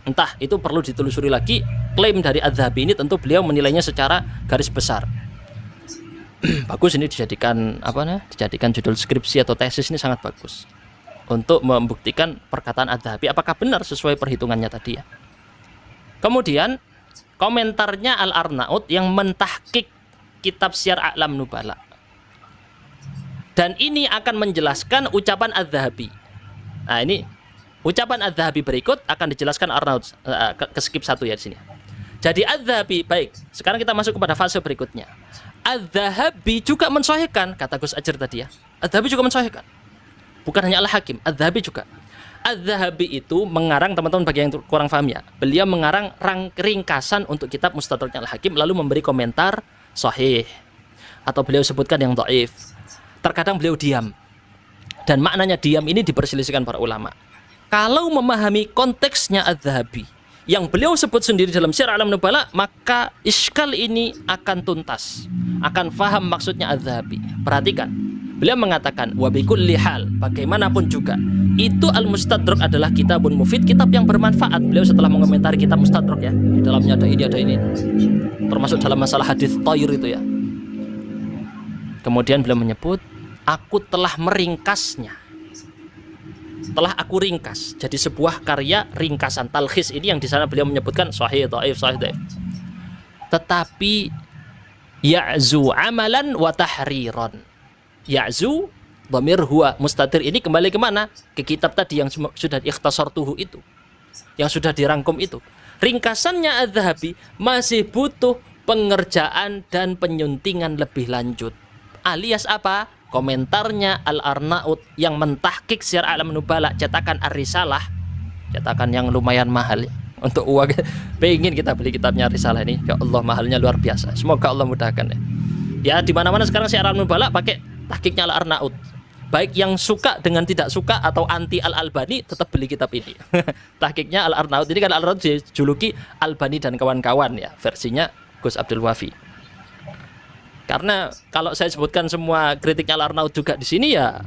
Entah itu perlu ditelusuri lagi. Klaim dari Az-Zahabi ini tentu beliau menilainya secara garis besar. Bagus ini dijadikan dijadikan judul skripsi atau tesis, ini sangat bagus untuk membuktikan perkataan Az-Zahabi apakah benar sesuai perhitungannya tadi ya. Kemudian komentarnya Al-Arnaud yang mentahqiq kitab Syiar A'lam Nubala. Dan ini akan menjelaskan ucapan Az-Zahabi. Nah, ini ucapan Az-Zahabi berikut akan dijelaskan Arnaud ke skip 1 ya di sini. Jadi Az-Zahabi, baik, sekarang kita masuk kepada fase berikutnya. Az-Zahabi juga mensahihkan, kata Gus Ajir tadi ya. Az-Zahabi juga mensahihkan. Bukan hanya Al-Hakim, Az-Zahabi juga. Az-Zahabi itu mengarang, teman-teman bagi yang kurang paham ya, beliau mengarang ringkasan untuk kitab Mustadraknya Al-Hakim lalu memberi komentar sahih atau beliau sebutkan yang dhaif. Terkadang beliau diam. Dan maknanya diam ini diperselisihkan para ulama. Kalau memahami konteksnya Az-Zahabi yang beliau sebut sendiri dalam Syiar A'lam Nubala, maka iskal ini akan tuntas, akan faham maksudnya Az-Zahabi. Perhatikan, beliau mengatakan wa bikulli hal, bagaimanapun juga itu Al-Mustadrak adalah kitabun mufid, kitab yang bermanfaat. Beliau setelah mengomentari kitab Mustadrak ya, di dalamnya ada ini, termasuk dalam masalah hadis thair itu ya. Kemudian beliau menyebut, aku telah meringkasnya. Setelah aku ringkas jadi sebuah karya ringkasan talkhis ini yang di sana beliau menyebutkan sahih dhaif sahih dhaif. Tetapi ya'zu amalan wa tahriran. Ya'zu dhamir huwa mustatir ini kembali ke mana? Ke kitab tadi yang sudah ikhtasartuhu itu. Yang sudah dirangkum itu. Ringkasannya Az-Zahabi masih butuh pengerjaan dan penyuntingan lebih lanjut. Alias apa? Komentarnya Al-Arnaud yang mentahqiq Syiar A'lam Nubala, cetakan Ar-Risalah, cetakan yang lumayan mahal ya. Untuk uang pengen kita beli kitabnya Ar-Risalah ini, ya Allah mahalnya luar biasa. Semoga Allah mudahkan ya. Ya di mana-mana sekarang Syiar A'lam Nubala pakai tahqiqnya Al-Arnaud. Baik yang suka dengan tidak suka atau anti Al-Albani tetap beli kitab ini. Tahqiqnya Al-Arnaud ini kan Al-Arnaud dijuluki Albani dan kawan-kawan ya, versinya Gus Abdul Wafi. Karena kalau saya sebutkan semua kritiknya Al-Arnaud juga di sini ya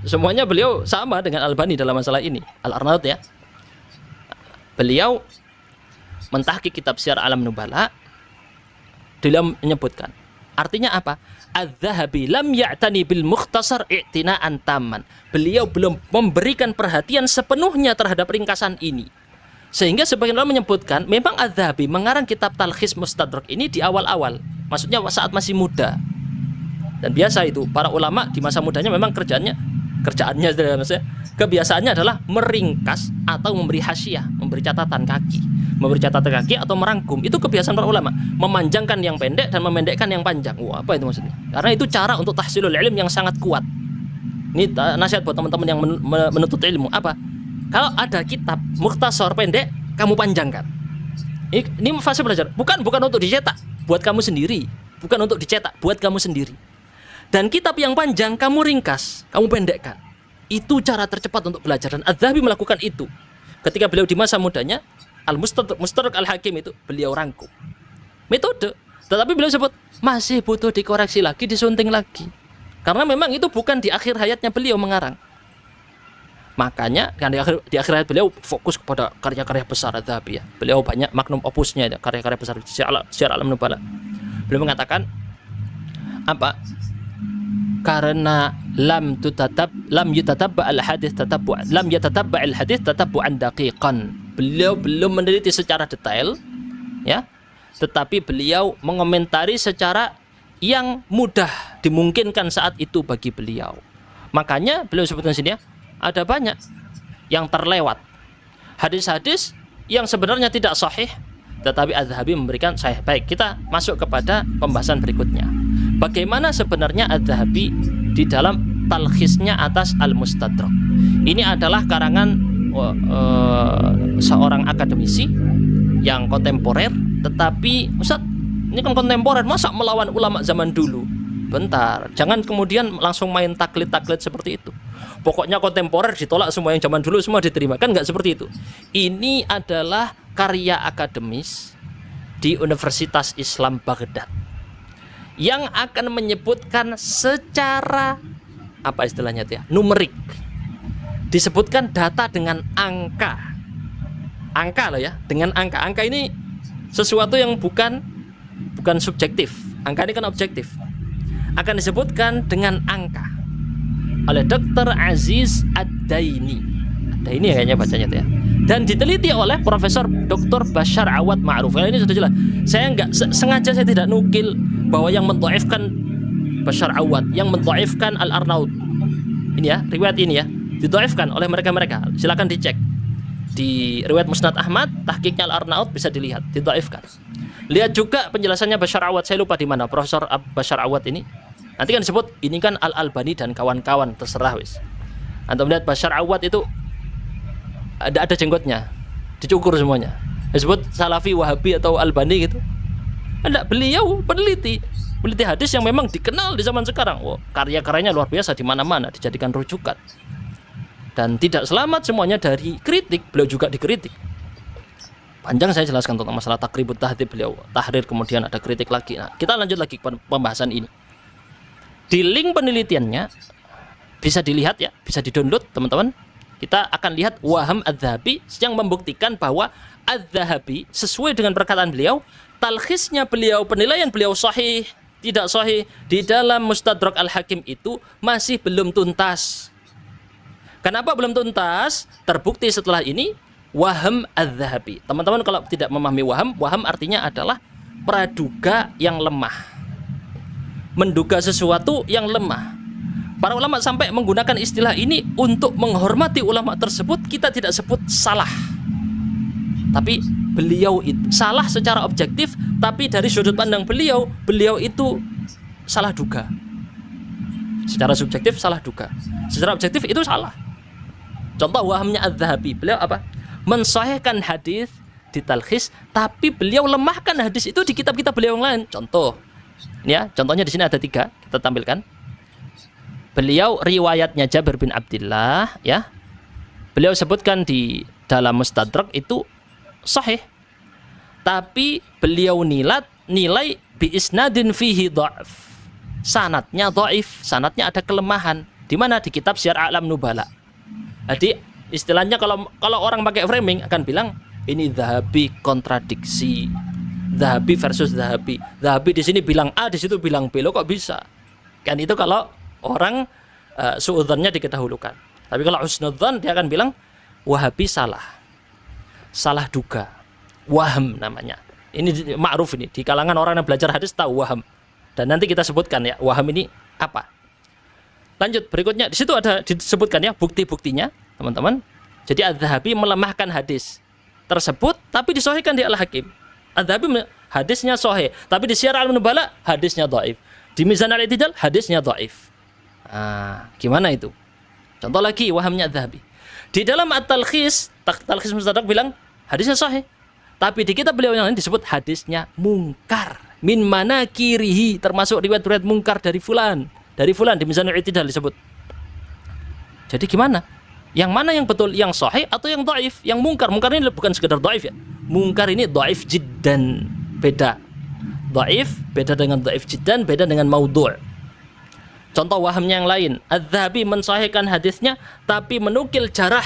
semuanya beliau sama dengan Albani dalam masalah ini. Al-Arnaud ya. Beliau mentahqiq kitab Syiar A'lam Nubala. Beliau menyebutkan artinya apa? Az-Zahabi lam ya'tani bil mukhtasar i'tina'an tamman. Beliau belum memberikan perhatian sepenuhnya terhadap ringkasan ini. Sehingga sebagian orang menyebutkan memang Az-Zahabi mengarang kitab Talkhis Mustadrak ini di awal-awal. Maksudnya saat masih muda. Dan biasa itu para ulama di masa mudanya memang kerjaannya Kerjaannya maksudnya kebiasaannya adalah meringkas atau memberi hasyiah, memberi catatan kaki. Memberi catatan kaki atau merangkum. Itu kebiasaan para ulama, memanjangkan yang pendek dan memendekkan yang panjang. Wah, apa itu maksudnya? Karena itu cara untuk tahsilul ilm yang sangat kuat. Ini nasihat buat teman-teman yang menuntut ilmu. Apa? Kalau ada kitab mukhtasar pendek, kamu panjangkan. Ini fase belajar. Bukan untuk dicetak, buat kamu sendiri. Bukan untuk dicetak, buat kamu sendiri. Dan kitab yang panjang kamu ringkas, kamu pendekkan. Itu cara tercepat untuk belajar. Dan Adz-Dzahabi melakukan itu. Ketika beliau di masa mudanya, Al-Mustadrak Al-Hakim itu beliau rangkum. Metode. Tetapi beliau sebut masih butuh dikoreksi lagi, disunting lagi. Karena memang itu bukan di akhir hayatnya beliau mengarang. Makanya kan di akhir hayat beliau fokus kepada karya-karya besar Adz-Dzahabi ya. Beliau banyak magnum opusnya ya, karya-karya besar Syiar A'lam Nubala. Beliau mengatakan apa? Karena lam yatatabba al-hadits tatabbu'an daqiqan. Beliau belum meneliti secara detail ya, tetapi beliau mengomentari secara yang mudah dimungkinkan saat itu bagi beliau. Makanya beliau sebutkan sini ya, ada banyak yang terlewat. Hadis-hadis yang sebenarnya tidak sahih, tetapi Adz-Dzahabi memberikan sahih. Baik, kita masuk kepada pembahasan berikutnya. Bagaimana sebenarnya Adz-Dzahabi di dalam talkhisnya atas Al-Mustadrak. Ini adalah karangan seorang akademisi yang kontemporer, tetapi Ustaz, ini kan kontemporer, masa melawan ulama zaman dulu? Bentar, jangan kemudian langsung main taklid-taklid seperti itu. Pokoknya kontemporer ditolak semua, yang zaman dulu semua diterima, kan nggak seperti itu. Ini adalah karya akademis di Universitas Islam Baghdad yang akan menyebutkan secara apa istilahnya itu ya, numerik, disebutkan data dengan angka loh ya, dengan angka ini sesuatu yang bukan subjektif. Angka ini kan objektif, akan disebutkan dengan angka oleh Dr. Aziz Ad-Daini ya kayaknya bacanya itu ya, dan diteliti oleh Profesor Dr. Bashar Awad Ma'ruf. Nah, ini sudah jelas. Saya sengaja saya tidak nukil bahwa yang menthaifkan Bashar Awad, yang menthaifkan Al-Arnaud ini ya, riwayat ini ya dithaifkan oleh mereka. Silakan dicek di riwayat Musnad Ahmad, tahqiqnya Al-Arnaud, bisa dilihat dithaifkan. Lihat juga penjelasannya Bashar Awad, saya lupa di mana Profesor Bashar Awad ini. Nanti kan disebut ini kan Al-Albani dan kawan-kawan, terserah wis. Antum lihat Bashar Awad itu ada jenggotnya, dicukur semuanya. Disebut Salafi, Wahabi atau Albani gitu. Ada, beliau peneliti hadis yang memang dikenal di zaman sekarang. Oh, karya-karyanya luar biasa, di mana-mana dijadikan rujukan. Dan tidak selamat semuanya dari kritik, beliau juga dikritik. Panjang saya jelaskan tentang masalah takribut tahdhib beliau, tahrir, kemudian ada kritik lagi. Nah, kita lanjut lagi ke pembahasan ini. Di link penelitiannya bisa dilihat ya, bisa di-download teman-teman. Kita akan lihat waham Adz-Dzahabi yang membuktikan bahwa Adz-Dzahabi sesuai dengan perkataan beliau, talkhisnya beliau, penilaian beliau sahih, tidak sahih di dalam Mustadrak Al-Hakim itu masih belum tuntas. Kenapa belum tuntas? Terbukti setelah ini waham Adz-Dzahabi. Teman-teman kalau tidak memahami waham artinya adalah praduga yang lemah, menduga sesuatu yang lemah. Para ulama sampai menggunakan istilah ini untuk menghormati ulama tersebut. Kita tidak sebut salah, tapi beliau itu salah secara objektif, tapi dari sudut pandang beliau itu salah duga. Secara subjektif salah duga, secara objektif itu salah. Contoh wahamnya Adz-Dzahabi, beliau apa? Mensahihkan hadis di talkhis, tapi beliau lemahkan hadis itu di kitab-kitab beliau yang lain. Contoh, ini ya, contohnya di sini ada 3, kita tampilkan. Beliau riwayatnya Jabir bin Abdullah ya, beliau sebutkan di dalam Mustadrak itu sahih, tapi beliau nilai bi isnadin fihi dha'f, sanadnya dhaif, sanadnya ada kelemahan. Di mana? Di kitab Syiar A'lam Nubala. Jadi istilahnya kalau orang pakai framing akan bilang ini Dzahabi kontradiksi, Dzahabi versus Dzahabi. Dzahabi di sini bilang A, di situ bilang B. Lo kok bisa? Kan itu kalau orang suudzannya diketahukan. Tapi kalau husnudzan dia akan bilang Wahabi salah duga, waham namanya. Ini ma'ruf, ini di kalangan orang yang belajar hadis tahu waham. Dan nanti kita sebutkan ya waham ini apa. Lanjut berikutnya, di situ ada disebutkan ya bukti-buktinya, teman-teman. Jadi Adz-Dzahabi melemahkan hadis tersebut, tapi disahihkan di Al-Hakim. Adz-Dzahabi hadisnya sahih, tapi di Syiar Al-Nubala hadisnya dhaif. Di Mizan Al-I'tidal hadisnya dhaif. Gimana itu? Contoh lagi wahamnya Adz-Dzahabi. Di dalam At-Talkhis, Talkhis Mustadrak bilang hadisnya sahih, tapi di kitab beliau yang lain disebut hadisnya mungkar. Min mana kirihi, termasuk riwayat-riwayat mungkar dari fulan di Mizan Al-I'tidal disebut. Jadi gimana? Yang mana yang betul, yang sahih atau yang dhaif? Yang mungkar. Mungkar ini bukan sekedar dhaif ya. Mungkar ini dhaif jiddan, beda. Dhaif beda dengan dhaif jiddan, beda dengan maudhu'. Contoh wahamnya yang lain, Adz-Dzahabi mensahihkan hadisnya tapi menukil jarah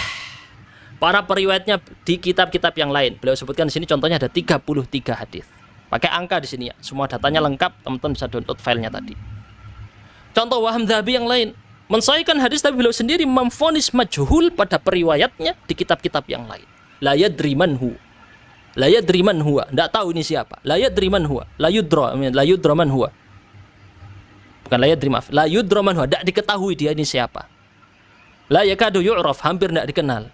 para periwayatnya di kitab-kitab yang lain. Beliau sebutkan di sini contohnya ada 33 hadis. Pakai angka di sini ya. Semua datanya lengkap, teman-teman bisa download filenya tadi. Contoh waham Dzahabi yang lain, mensahihkan hadis tapi beliau sendiri memvonis majhul pada periwayatnya di kitab-kitab yang lain. La yadri man hu. La yadri man huwa. Enggak tahu ini siapa. La yadri man huwa. La yudra man huwa. Bukan la yadri, maaf. La yudra man huwa. Enggak diketahui dia ini siapa. La yakadu yu'raf, hampir enggak dikenal.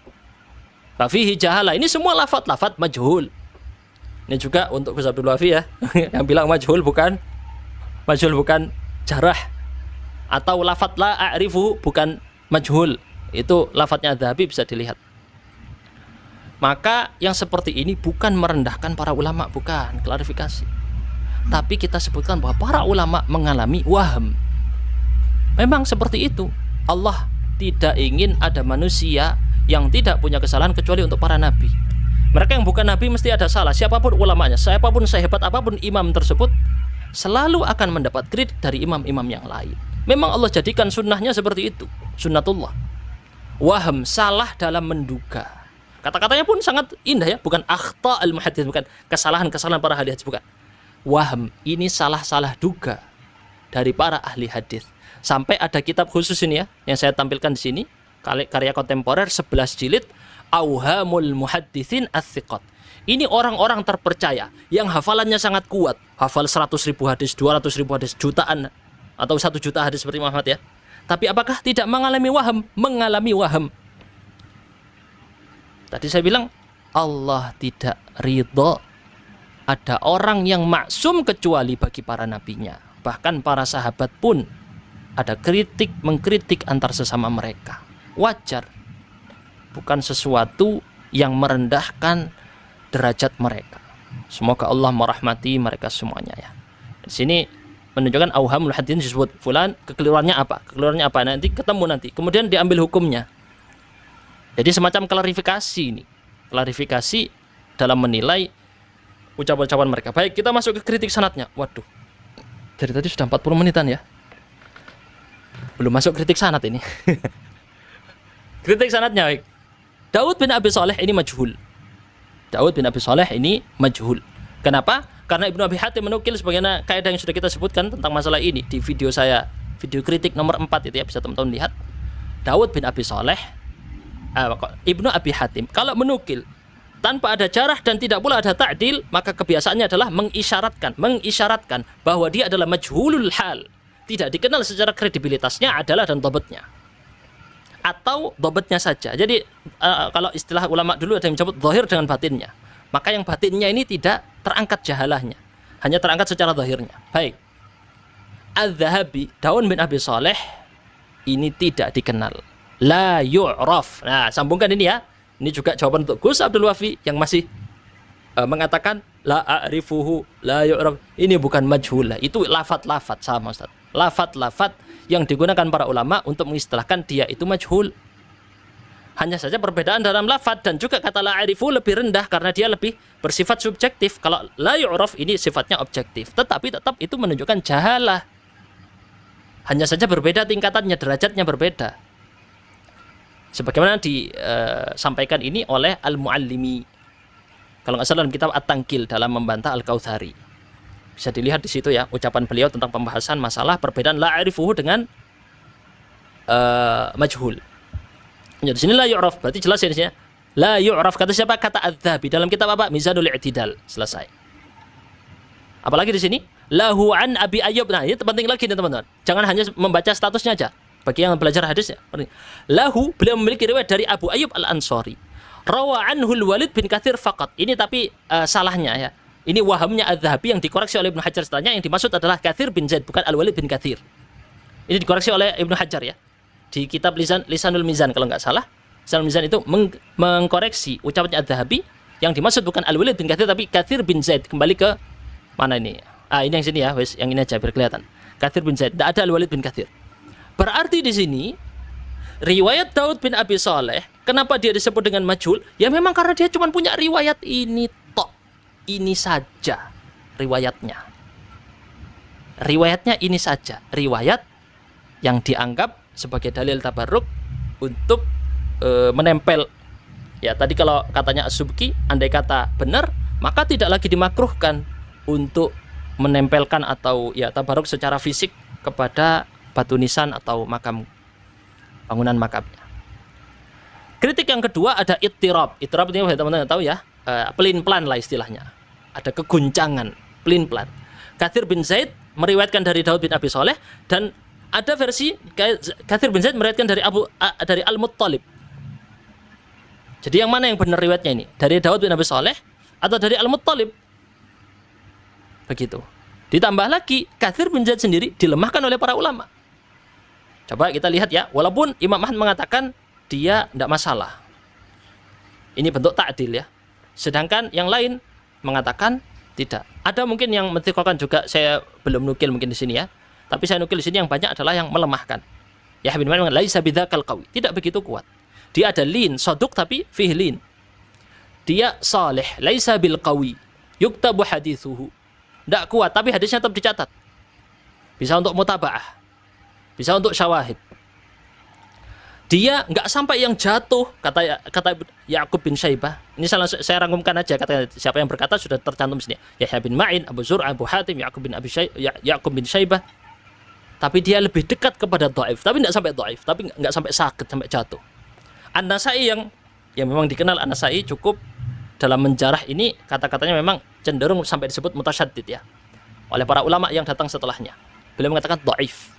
Fafihi jahala. Ini semua lafaz-lafaz majhul. Ini juga untuk Gus Abdul Wafi ya, yang bilang majhul bukan jarah, atau lafaz la a'rifu bukan majhul. Itu lafaznya Adz-Dzahabi bisa dilihat. Maka yang seperti ini bukan merendahkan para ulama, bukan, klarifikasi. Tapi kita sebutkan bahwa para ulama mengalami waham. Memang seperti itu. Allah tidak ingin ada manusia yang tidak punya kesalahan kecuali untuk para nabi. Mereka yang bukan nabi mesti ada salah. Siapapun ulamanya, siapapun sehebat apapun imam tersebut, selalu akan mendapat kritik dari imam-imam yang lain. Memang Allah jadikan sunnahnya seperti itu, sunnatullah. Waham, salah dalam menduga. Kata-katanya pun sangat indah ya, bukan akhta al-muhaddits, bukan kesalahan-kesalahan para ahli hadis, bukan. Waham, ini salah-salah duga dari para ahli hadis. Sampai ada kitab khusus ini ya, yang saya tampilkan di sini, karya kontemporer 11 jilid, Auhamul Muhadditsin Ats-Tsiqat. Ini orang-orang terpercaya yang hafalannya sangat kuat, hafal 100.000 hadis, 200.000 hadis, jutaan atau 1 juta hadis seperti Muhammad ya. Tapi apakah tidak mengalami waham? Mengalami waham. Tadi saya bilang Allah tidak ridho ada orang yang maksum kecuali bagi para nabinya. Bahkan para sahabat pun ada kritik, mengkritik antar sesama mereka. Wajar. Bukan sesuatu yang merendahkan derajat mereka. Semoga Allah merahmati mereka semuanya ya. Di sini menunjukkan auhamul hadits disebut fulan, kekeliruannya apa? Kekeliruannya apa? Nanti ketemu nanti. Kemudian diambil hukumnya. Jadi semacam klarifikasi ini. Klarifikasi dalam menilai ucapan-ucapan mereka. Baik, kita masuk ke kritik sanadnya. Waduh. Dari tadi sudah 40 menitan ya. Belum masuk kritik sanad ini. Kritik sanadnya baik. Daud bin Abi Shalih ini majhul. Daud bin Abi Shalih ini majhul. Kenapa? Karena Ibnu Abi Hatim menukil sebagaimana kaidah yang sudah kita sebutkan tentang masalah ini di video saya, video kritik nomor 4 itu ya, bisa teman-teman lihat. Daud bin Abi Shalih, Ibnu Abi Hatim kalau menukil tanpa ada jarah dan tidak pula ada ta'dil, maka kebiasaannya adalah mengisyaratkan bahwa dia adalah majhulul hal. Tidak dikenal secara kredibilitasnya adalah dan dhabatnya. Atau dhabatnya saja. Jadi kalau istilah ulama dulu ada yang menyebut zahir dengan batinnya. Maka yang batinnya ini tidak terangkat jahalahnya, hanya terangkat secara zahirnya. Baik. Adz-Dzahabi, Daud bin Abi Shalih ini tidak dikenal. La yu'raf. Nah, sambungkan ini ya. Ini juga jawaban untuk Gus Abdul Wafi yang masih mengatakan la a'rifuhu, la yu'raf. Ini bukan majhul. Itu lafat-lafat sama Ustaz. Lafat-lafat yang digunakan para ulama untuk mengistilahkan dia itu majhul. Hanya saja perbedaan dalam lafat dan juga kata la a'rifu lebih rendah karena dia lebih bersifat subjektif. Kalau la yu'raf ini sifatnya objektif, tetapi tetap itu menunjukkan jahalah. Hanya saja berbeda tingkatannya, derajatnya berbeda. Sebagaimana disampaikan ini oleh Al-Muallimi. Kalau nggak salah dalam kitab At-Tankil dalam membantah Al-Kautsari. Bisa dilihat di situ ya ucapan beliau tentang pembahasan masalah perbedaan la a'rifuhu dengan majhul. Ya, di sini la yu'raf, berarti jelas ya di sini. La yu'raf kata siapa? Kata Adz-Dzahabi dalam kitab apa? Mizanul I'tidal. Selesai. Apalagi di sini lahu an Abi Ayyub. Nah, ini penting lagi nih teman-teman. Jangan hanya membaca statusnya aja. Bagi yang belajar hadis ya. Lahu, beliau memiliki riwayat dari Abu Ayyub Al-Ansari. Rawa anhu Al-Walid bin Katsir faqat. Ini tapi salahnya ya. Ini wahamnya Az-Zahabi yang dikoreksi oleh Ibnu Hajar setelahnya. Yang dimaksud adalah Katsir bin Zaid, bukan Al-Walid bin Katsir. Ini dikoreksi oleh Ibnu Hajar ya. Di kitab Lisanul Mizan kalau nggak salah. Lisanul Mizan itu mengkoreksi ucapannya Az-Zahabi. Yang dimaksud bukan Al-Walid bin Katsir tapi Katsir bin Zaid. Kembali ke mana ini? Ini yang sini ya, wes, yang ini aja biar kelihatan. Katsir bin Zaid, tidak ada Al-Walid bin Katsir. Berarti di sini riwayat Daud bin Abi Shaleh, kenapa dia disebut dengan majhul? Ya memang karena dia cuma punya riwayat ini tok. Ini saja riwayatnya. Riwayatnya ini saja, riwayat yang dianggap sebagai dalil tabarruk untuk menempel. Ya, tadi kalau katanya As-Subki, andai kata benar, maka tidak lagi dimakruhkan untuk menempelkan atau ya tabarruk secara fisik kepada batu nisan atau makam, bangunan makamnya. Kritik yang kedua ada ittirab. Ittirab ini teman-teman tahu ya, pelin-pelan lah istilahnya. Ada keguncangan, pelin-pelan. Katsir bin Zaid meriwayatkan dari Daud bin Abi Shaleh, dan ada versi Katsir bin Zaid meriwayatkan dari Al-Muttalib. Jadi yang mana yang benar riwayatnya ini? Dari Daud bin Abi Shaleh atau dari Al-Muttalib? Begitu. Ditambah lagi Katsir bin Zaid sendiri dilemahkan oleh para ulama. Coba kita lihat ya, walaupun Imam Ahmad mengatakan dia tidak masalah. Ini bentuk ta'dil ya. Sedangkan yang lain mengatakan tidak. Ada mungkin yang menthikokan juga, saya belum nukil mungkin di sini ya. Tapi saya nukil di sini yang banyak adalah yang melemahkan. Ya bin Ma'in laisa bidzakal qawi, tidak begitu kuat. Dia ada lin, saduq tapi fihi lin. Dia salih, laisa bil qawi, yuktabu hadithuhu. Tidak kuat tapi hadisnya tetap dicatat. Bisa untuk mutaba'ah. Bisa untuk syawahid. Dia nggak sampai yang jatuh, kata Ya'qub bin Syaibah. Ini saya rangkumkan aja, kata siapa yang berkata sudah tercantum sini. Yahya bin Ma'in, Abu Zur'ah, Abu Hatim, Ya'qub bin Syaibah. Tapi dia lebih dekat kepada dhaif, tapi nggak sampai dhaif, tapi nggak sampai sakit sampai jatuh. An-Nasai yang memang dikenal An-Nasai cukup dalam menjarah ini, kata-katanya memang cenderung sampai disebut mutasyaddid ya oleh para ulama yang datang setelahnya. Beliau mengatakan dhaif,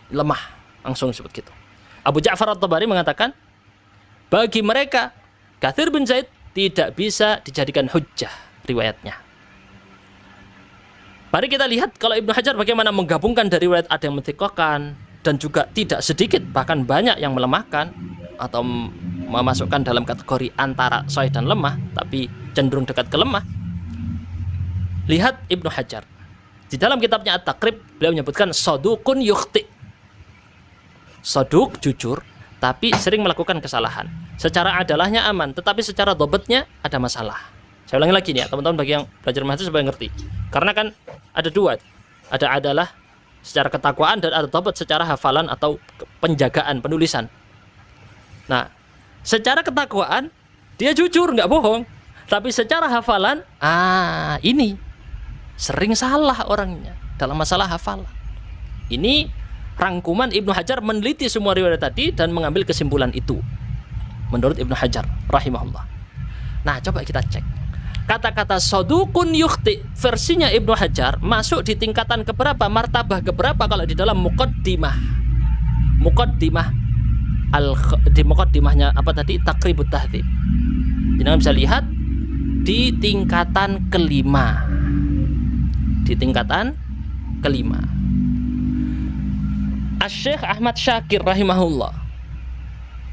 lemah, langsung disebut gitu. Abu Ja'far At-Tabari mengatakan bagi mereka Katsir bin Zaid tidak bisa dijadikan hujjah riwayatnya. Mari kita lihat kalau Ibnu Hajar bagaimana menggabungkan dari riwayat ada yang menthikokan dan juga tidak sedikit bahkan banyak yang melemahkan atau memasukkan dalam kategori antara sahih dan lemah tapi cenderung dekat ke lemah. Lihat Ibnu Hajar di dalam kitabnya At-Taqrib, beliau menyebutkan saduqun yukhti. Saduq jujur tapi sering melakukan kesalahan. Secara adalahnya aman, tetapi secara dobetnya ada masalah. Saya ulangi lagi nih ya, teman-teman bagi yang belajar hadis supaya ngerti. Karena kan ada dua, ada adalah secara ketakwaan dan ada dobet secara hafalan atau penjagaan penulisan. Nah, secara ketakwaan dia jujur nggak bohong, tapi secara hafalan ini sering salah orangnya dalam masalah hafalan. Ini rangkuman Ibnu Hajar meneliti semua riwayat tadi dan mengambil kesimpulan itu menurut Ibnu Hajar rahimahullah. Nah, coba kita cek. Kata-kata saduqun yukhti versinya Ibnu Hajar masuk di tingkatan keberapa, martabah keberapa kalau di dalam muqaddimah. Di muqaddimahnya apa tadi? Taqribut Tahdzib. Jadi bisa lihat di tingkatan kelima. Di tingkatan kelima. Asy-Syaikh Ahmad Syakir rahimahullah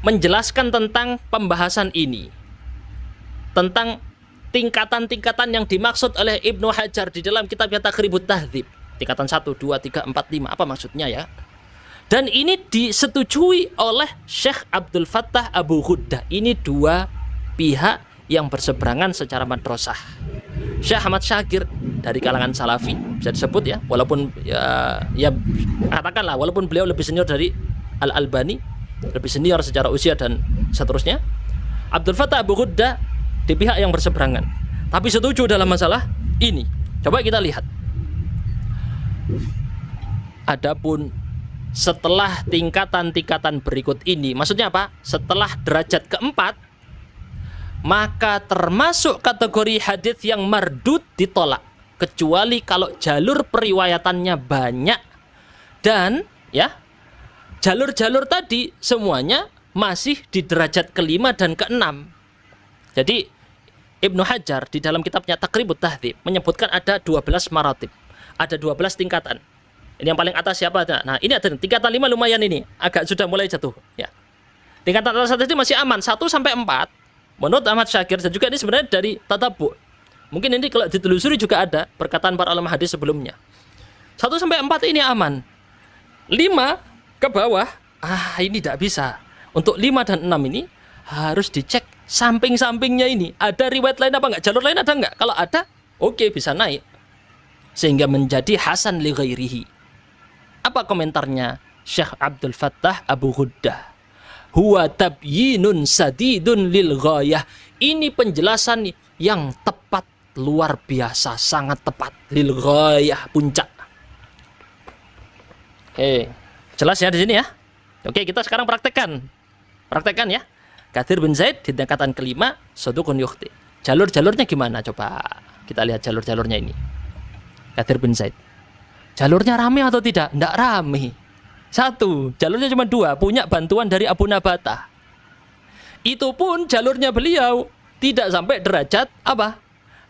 menjelaskan tentang pembahasan ini, tentang tingkatan-tingkatan yang dimaksud oleh Ibnu Hajar di dalam kitabnya Taqribut Tahdzib. Tingkatan 1, 2, 3, 4, 5. Apa maksudnya ya? Dan ini disetujui oleh Syekh Abdul Fattah Abu Ghuddah. Ini dua pihak yang berseberangan secara madrasah. Syekh Ahmad Syakir dari kalangan Salafi bisa disebut ya, walaupun ya katakanlah walaupun beliau lebih senior dari Al-Albani, lebih senior secara usia dan seterusnya. Abdul Fattah Abu Ghuddah di pihak yang berseberangan, tapi setuju dalam masalah ini. Coba kita lihat. Adapun setelah tingkatan-tingkatan berikut ini, maksudnya apa? Setelah derajat keempat, maka termasuk kategori hadis yang mardud ditolak, kecuali kalau jalur periwayatannya banyak dan ya jalur-jalur tadi semuanya masih di derajat ke-5 dan ke-6. Jadi Ibnu Hajar di dalam kitabnya Taqribut Tahdzib menyebutkan ada 12 maratib. Ada 12 tingkatan. Ini yang paling atas siapa? Nah, ini ada tingkatan 5 lumayan ini, agak sudah mulai jatuh, ya. Tingkatan atas tadi masih aman, 1 sampai 4. Menurut Ahmad Syakir, dan juga ini sebenarnya dari tatabu. Mungkin ini kalau ditelusuri juga ada perkataan para ulama hadis sebelumnya. 1 sampai 4 ini aman. 5 ke bawah, ini tidak bisa. Untuk 5 dan 6 ini harus dicek samping-sampingnya ini. Ada riwayat lain apa enggak? Jalur lain ada enggak? Kalau ada, oke, bisa naik. Sehingga menjadi hasan li ghairihi. Apa komentarnya Syekh Abdul Fattah Abu Ghuddah? Huwa tabyinun sadidun lil ghayah. Ini penjelasan yang tepat, luar biasa, sangat tepat. Lil ghayah, puncak. Oke, jelas ya di sini ya. Oke, kita sekarang praktekkan. Praktekkan ya. Katsir bin Zaid di tingkatan ke-5, saduqun yukhti. Jalur-jalurnya gimana? Coba kita lihat jalur-jalurnya ini. Katsir bin Zaid. Jalurnya rame atau tidak? Tidak rame. 1, jalurnya cuma 2, punya bantuan dari Abu Nabatah. Itu pun jalurnya beliau tidak sampai derajat apa?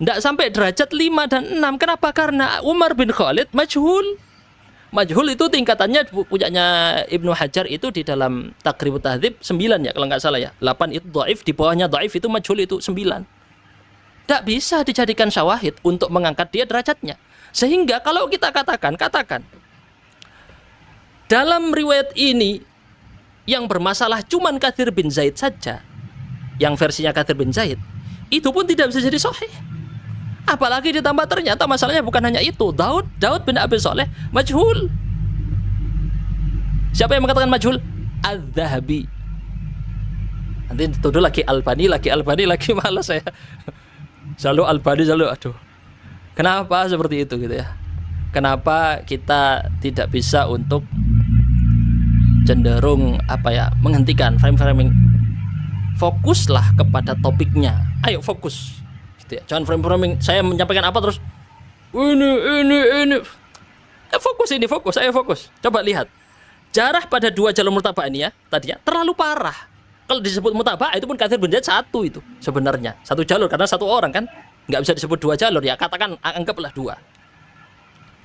Tidak sampai derajat 5 dan 6. Kenapa? Karena Umar bin Khalid majhul. Majhul itu tingkatannya punyanya Ibnu Hajar itu di dalam Taqribut Tahdzib 9 ya kalau nggak salah ya. 8 itu dhaif, di bawahnya dhaif itu majhul itu 9. Tidak bisa dijadikan syawahid untuk mengangkat dia derajatnya. Sehingga kalau kita katakan dalam riwayat ini yang bermasalah cuman Katsir bin Zaid saja, yang versinya Katsir bin Zaid, itu pun tidak bisa jadi sahih. Apalagi ditambah ternyata masalahnya bukan hanya itu. Daud bin Abi Shaleh majhul. Siapa yang mengatakan majhul? Az-Zahabi. Nanti dituduh lagi Albani lagi malas saya. Selalu Albani selalu aduh. Kenapa seperti itu gitu ya? Kenapa kita tidak bisa untuk cenderung menghentikan framing? Fokuslah kepada topiknya. Ayo fokus. Gitu ya. Jangan framing. Saya menyampaikan apa terus ini. Fokus. Ayo fokus. Coba lihat. Jarah pada 2 jalur mutaba'ah ini ya, tadinya terlalu parah. Kalau disebut mutaba'ah itu pun Katsir bin Zaid 1 itu sebenarnya. 1 jalur karena 1 orang kan. Nggak bisa disebut 2 jalur ya, katakan anggaplah 2.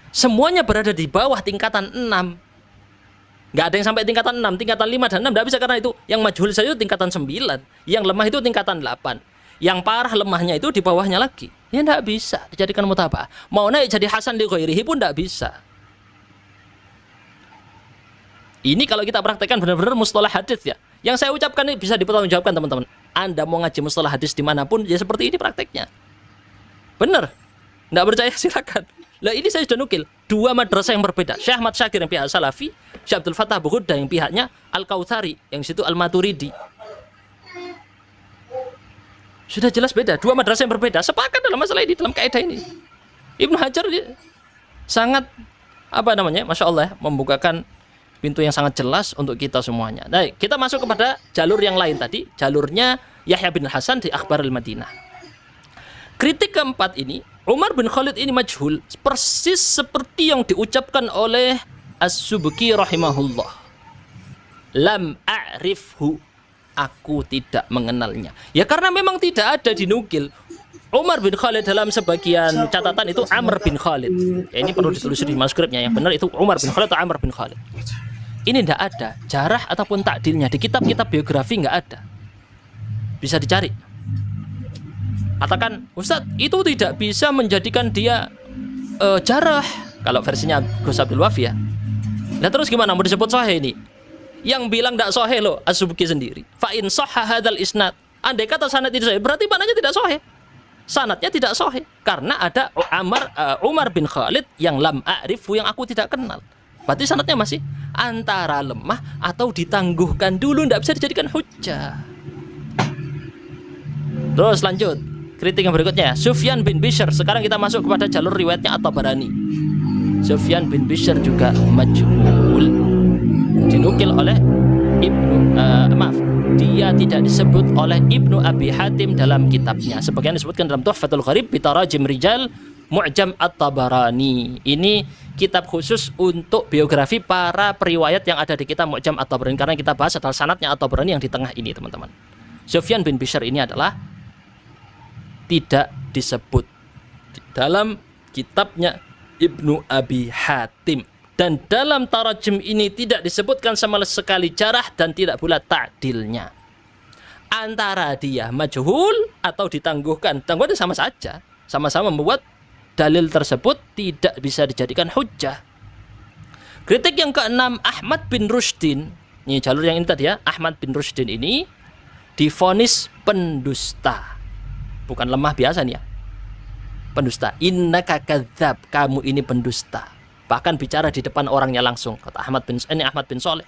Semuanya berada di bawah tingkatan 6. Nggak ada yang sampai tingkatan 6, tingkatan 5 dan 6 nggak bisa karena itu yang majhul saja itu tingkatan 9, yang lemah itu tingkatan 8. Yang parah lemahnya itu di bawahnya lagi. Ya nggak bisa dijadikan mutaba'ah. Mau naik jadi hasan li ghairihi pun nggak bisa. Ini kalau kita praktekkan benar-benar mustalah hadis ya. Yang saya ucapkan ini bisa dipertanggungjawabkan teman-teman. Anda mau ngaji mustalah hadis dimanapun ya seperti ini prakteknya. Benar. Nggak percaya silakan. Lah ini saya sudah nukil 2 madrasah yang berbeda. Syekh Ahmad Syakir yang pihak Salafi, Syekh Abdul Fattah Abu Ghuddah yang pihaknya Al-Kautsari, yang situ Al-Maturidi. Sudah jelas beda, 2 madrasah yang berbeda. Sepakat dalam masalah ini, dalam kaidah ini. Ibnu Hajar sangat Masya Allah ya, membukakan pintu yang sangat jelas untuk kita semuanya. Baik, kita masuk kepada jalur yang lain tadi, jalurnya Yahya bin Hasan di Akhbar al-Madinah. Kritik keempat ini, Umar bin Khalid ini majhul, persis seperti yang diucapkan oleh As-Subki rahimahullah. Lam a'rifhu, aku tidak mengenalnya. Ya karena memang tidak ada dinukil. Umar bin Khalid dalam sebagian catatan itu Amr bin Khalid. Ya, ini perlu ditelusuri di manuskripnya. Yang benar itu Umar bin Khalid atau Amr bin Khalid. Ini tidak ada jarah ataupun takdilnya di kitab-kitab biografi, nggak ada. Bisa dicari. Katakan, Ustadz, itu tidak bisa menjadikan dia jarah. Kalau versinya Gus Abdul Wafi ya. Nah terus gimana mau disebut sahih ini? Yang bilang tidak sahih loh As-Subki sendiri. Fa in sahha hadzal isnad. Andai kata sanad itu sahih, berarti maknanya tidak sahih. Sanadnya tidak sahih karena ada Umar bin Khalid yang lam a'rifu, yang aku tidak kenal. Berarti sanadnya masih antara lemah atau ditangguhkan dulu, tidak bisa dijadikan hujjah. Terus lanjut. Kritik yang berikutnya, Sufyan bin Bishr. Sekarang kita masuk kepada jalur riwayatnya At-Tabarani. Sufyan bin Bishr juga majhul. Dinukil oleh dia tidak disebut oleh Ibnu Abi Hatim dalam kitabnya. Sebagian disebutkan dalam Tuhfatul Gharib bi tarajim rijal Mu'jam At-Tabarani. Ini kitab khusus untuk biografi para periwayat yang ada di kitab Mu'jam At-Tabrani, karena kita bahas adalah sanadnya At-Tabrani yang di tengah ini, teman-teman. Sufyan bin Bishr ini adalah tidak disebut di dalam kitabnya Ibnu Abi Hatim, dan dalam tarajum ini tidak disebutkan sama sekali jarah dan tidak pula ta'dilnya. Antara dia majhul atau ditangguhkan, tangguhnya sama saja, sama-sama membuat dalil tersebut tidak bisa dijadikan hujjah. Kritik yang keenam, Ahmad bin Rushdin. Ini jalur yang ini tadi ya. Ahmad bin Rushdin ini divonis pendusta. Bukan lemah biasa nih ya. Pendusta. Innaka kadzab, kamu ini pendusta. Bahkan bicara di depan orangnya langsung, kata Ahmad bin Shalih.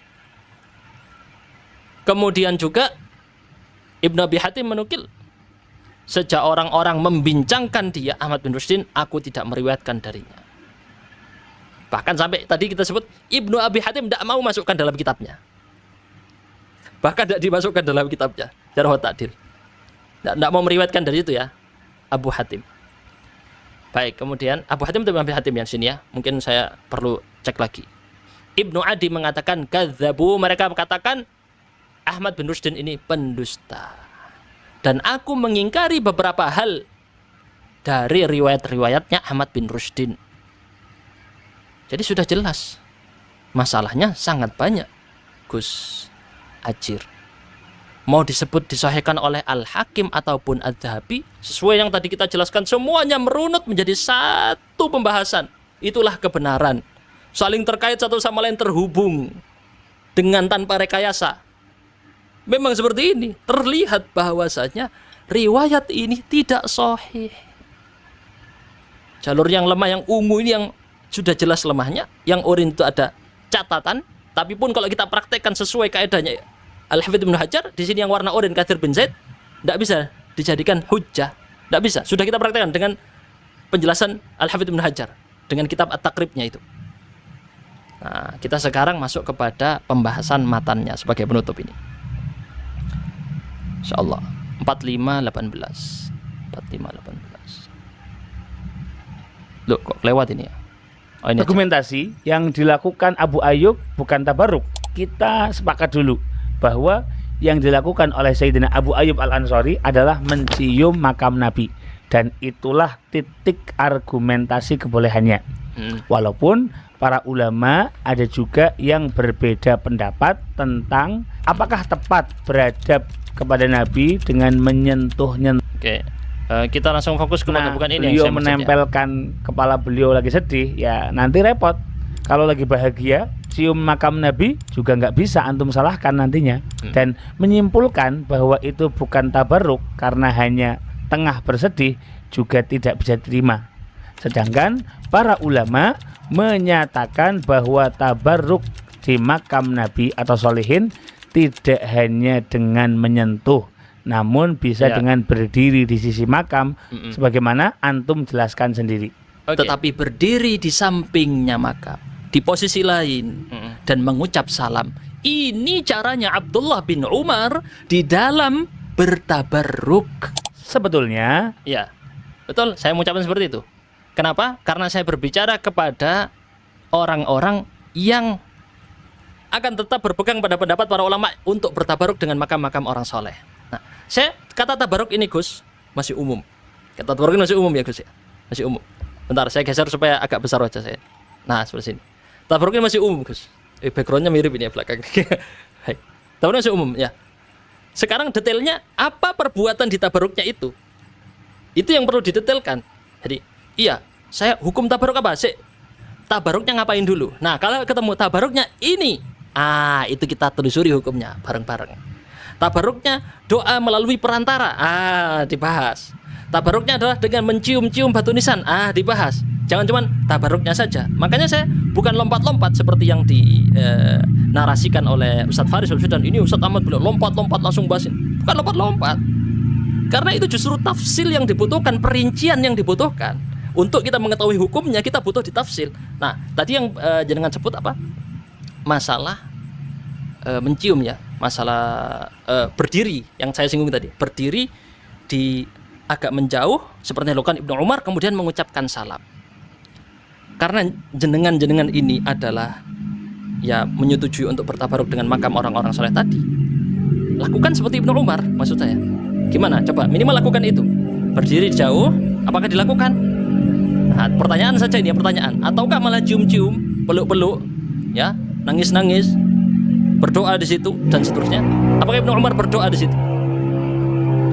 Kemudian juga Ibnu Abi Hatim menukil, sejak orang-orang membincangkan dia, Ahmad bin Rushdin, aku tidak meriwayatkan darinya. Bahkan sampai tadi kita sebut Ibnu Abi Hatim tidak mau masukkan dalam kitabnya. Bahkan tidak dimasukkan dalam kitabnya Jarh wa Ta'dil. Tidak mau meriwayatkan dari itu ya, Abu Hatim. Baik, kemudian Abu Hatim atau Abi Hatim yang sini ya, mungkin saya perlu cek lagi. Ibnu Adi mengatakan kadzabu, mereka mengatakan Ahmad bin Rushdin ini pendusta. Dan aku mengingkari beberapa hal dari riwayat-riwayatnya Ahmad bin Rushdin. Jadi sudah jelas, masalahnya sangat banyak, Gus Ajir. Mau disebut disahihkan oleh Al-Hakim ataupun Adz-Dzahabi, sesuai yang tadi kita jelaskan, semuanya merunut menjadi satu pembahasan. Itulah kebenaran. Saling terkait satu sama lain, terhubung dengan tanpa rekayasa. Memang seperti ini. Terlihat bahwasanya riwayat ini tidak sahih. Jalur yang lemah, yang ungu ini yang sudah jelas lemahnya, yang oranye itu ada catatan. Tapi pun kalau kita praktekkan sesuai kaidahnya Al-Hafidz Ibnu Hajar, di sini yang warna oranye Katsir bin Zaid, tidak bisa dijadikan hujjah. Tidak bisa. Sudah kita praktekkan dengan penjelasan Al-Hafidz Ibnu Hajar dengan kitab At-Taqribnya itu. Nah, kita sekarang masuk kepada pembahasan matannya sebagai penutup ini. Insyaallah 4518. Loh, kok lewat ini ya? Oh, ini argumentasi yang dilakukan Abu Ayyub bukan tabarruk. Kita sepakat dulu bahwa yang dilakukan oleh Sayyidina Abu Ayyub Al-Ansari adalah mencium makam Nabi, dan itulah titik argumentasi kebolehannya. Walaupun para ulama ada juga yang berbeda pendapat tentang apakah tepat beradab kepada Nabi dengan menyentuh-nyentuh. Oke, kita langsung fokus ke bukan ini beliau yang saya menempelkan kepala beliau lagi sedih, ya nanti repot. Kalau lagi bahagia, cium makam Nabi juga nggak bisa antum salahkan nantinya. Dan menyimpulkan bahwa itu bukan tabarruk karena hanya tengah bersedih juga tidak bisa diterima. Sedangkan para ulama menyatakan bahwa tabarruk di makam Nabi atau sholihin tidak hanya dengan menyentuh, namun bisa dengan berdiri di sisi makam, sebagaimana antum jelaskan sendiri. Tetapi berdiri di sampingnya makam, di posisi lain, dan mengucap salam. Ini caranya Abdullah bin Umar di dalam bertabarruk. Sebetulnya, ya, betul. Saya mengucapkan seperti itu. Kenapa? Karena saya berbicara kepada orang-orang yang akan tetap berpegang pada pendapat para ulama untuk bertabaruk dengan makam-makam orang soleh. Nah, kata tabaruk ini Gus masih umum. Kata tabaruk ini masih umum ya Gus ya, masih umum. Bentar, saya geser supaya agak besar wajah saya. Nah, seperti ini. Tabaruk ini masih umum Gus. Backgroundnya mirip ini ya belakang. Hai. Tabaruk masih umum ya. Sekarang detailnya apa perbuatan di tabaruknya itu? Itu yang perlu didetailkan. Jadi, iya, saya hukum tabaruk apa sih? Tabaruknya ngapain dulu? Nah, kalau ketemu tabaruknya ini, itu kita telusuri hukumnya bareng-bareng. Tabaruknya doa melalui perantara, dibahas. Tabaruknya adalah dengan mencium-cium batu nisan, dibahas. Jangan cuma tabaruknya saja. Makanya saya bukan lompat-lompat seperti yang dinarasikan oleh Ustadz Faris dan ini Ustadz Ahmad bilang lompat-lompat langsung bahasin. Bukan lompat-lompat. Karena itu justru tafsil yang dibutuhkan, perincian yang dibutuhkan. Untuk kita mengetahui hukumnya, kita butuh ditafsil. Nah, tadi yang jenengan sebut apa? Masalah mencium ya, masalah berdiri yang saya singgung tadi. Berdiri di agak menjauh seperti yang dilakukan Ibnu Umar, kemudian mengucapkan salam. karena jenengan ini adalah ya menyetujui untuk bertabaruk dengan makam orang-orang soleh tadi, lakukan seperti Ibnu Umar. Maksud saya gimana? Coba minimal lakukan itu. Berdiri jauh, apakah dilakukan? Nah, pertanyaan saja ini ya, pertanyaan. Ataukah malah cium-cium, peluk-peluk, ya, nangis-nangis, berdoa di situ dan seterusnya? Apakah Ibnu Umar berdoa di situ?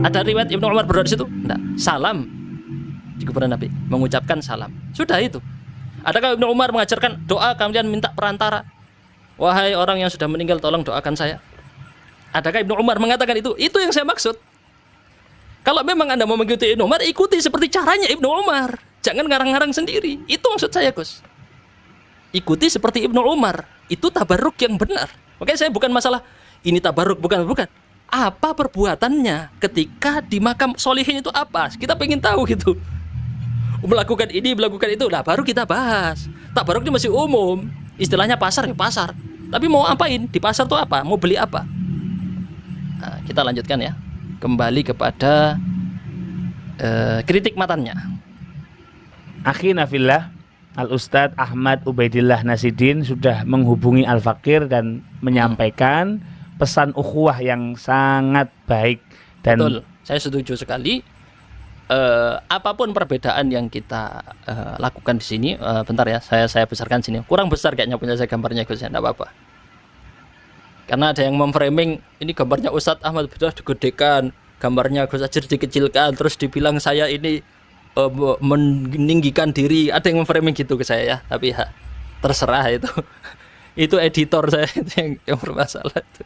Ada riwayat Ibnu Umar berdoa di situ? Enggak. Salam di kuburan Nabi, mengucapkan salam. Sudah itu. Adakah Ibnu Umar mengajarkan doa kalian minta perantara? Wahai orang yang sudah meninggal, tolong doakan saya. Adakah Ibnu Umar mengatakan itu? Itu yang saya maksud. Kalau memang Anda mau mengikuti Ibnu Umar, ikuti seperti caranya Ibnu Umar. Jangan ngarang-ngarang sendiri. Itu maksud saya, Gus. Ikuti seperti Ibnu Umar. Itu tabarruk yang benar. Makanya saya bukan masalah ini tabarruk, bukan. Apa perbuatannya ketika di makam solihin itu apa? Kita pengen tahu gitu. Melakukan ini, melakukan itu. Lah baru kita bahas. Tabarruk ini masih umum. Istilahnya pasar ya pasar. Tapi mau apain? Di pasar tuh apa? Mau beli apa? Nah, kita lanjutkan ya. Kembali kepada kritik matannya. Akhina fillah, Al-Ustadz Ahmad Ubaidillah Nasidin sudah menghubungi Al-Fakir dan menyampaikan pesan ukhuwah yang sangat baik. Dan betul, saya setuju sekali. Apapun perbedaan yang kita lakukan di sini, bentar ya, saya besarkan sini. Kurang besar kayaknya punya saya gambarnya, Gus, ya, enggak apa-apa. Karena ada yang memframing ini gambarnya Ustadz Ahmad sudah digedekan, gambarnya Gus Ajir dikecilkan, terus dibilang saya ini meninggikan diri. Ada yang memframing gitu ke saya ya, tapi ya terserah itu. Itu editor saya yang bermasalah itu.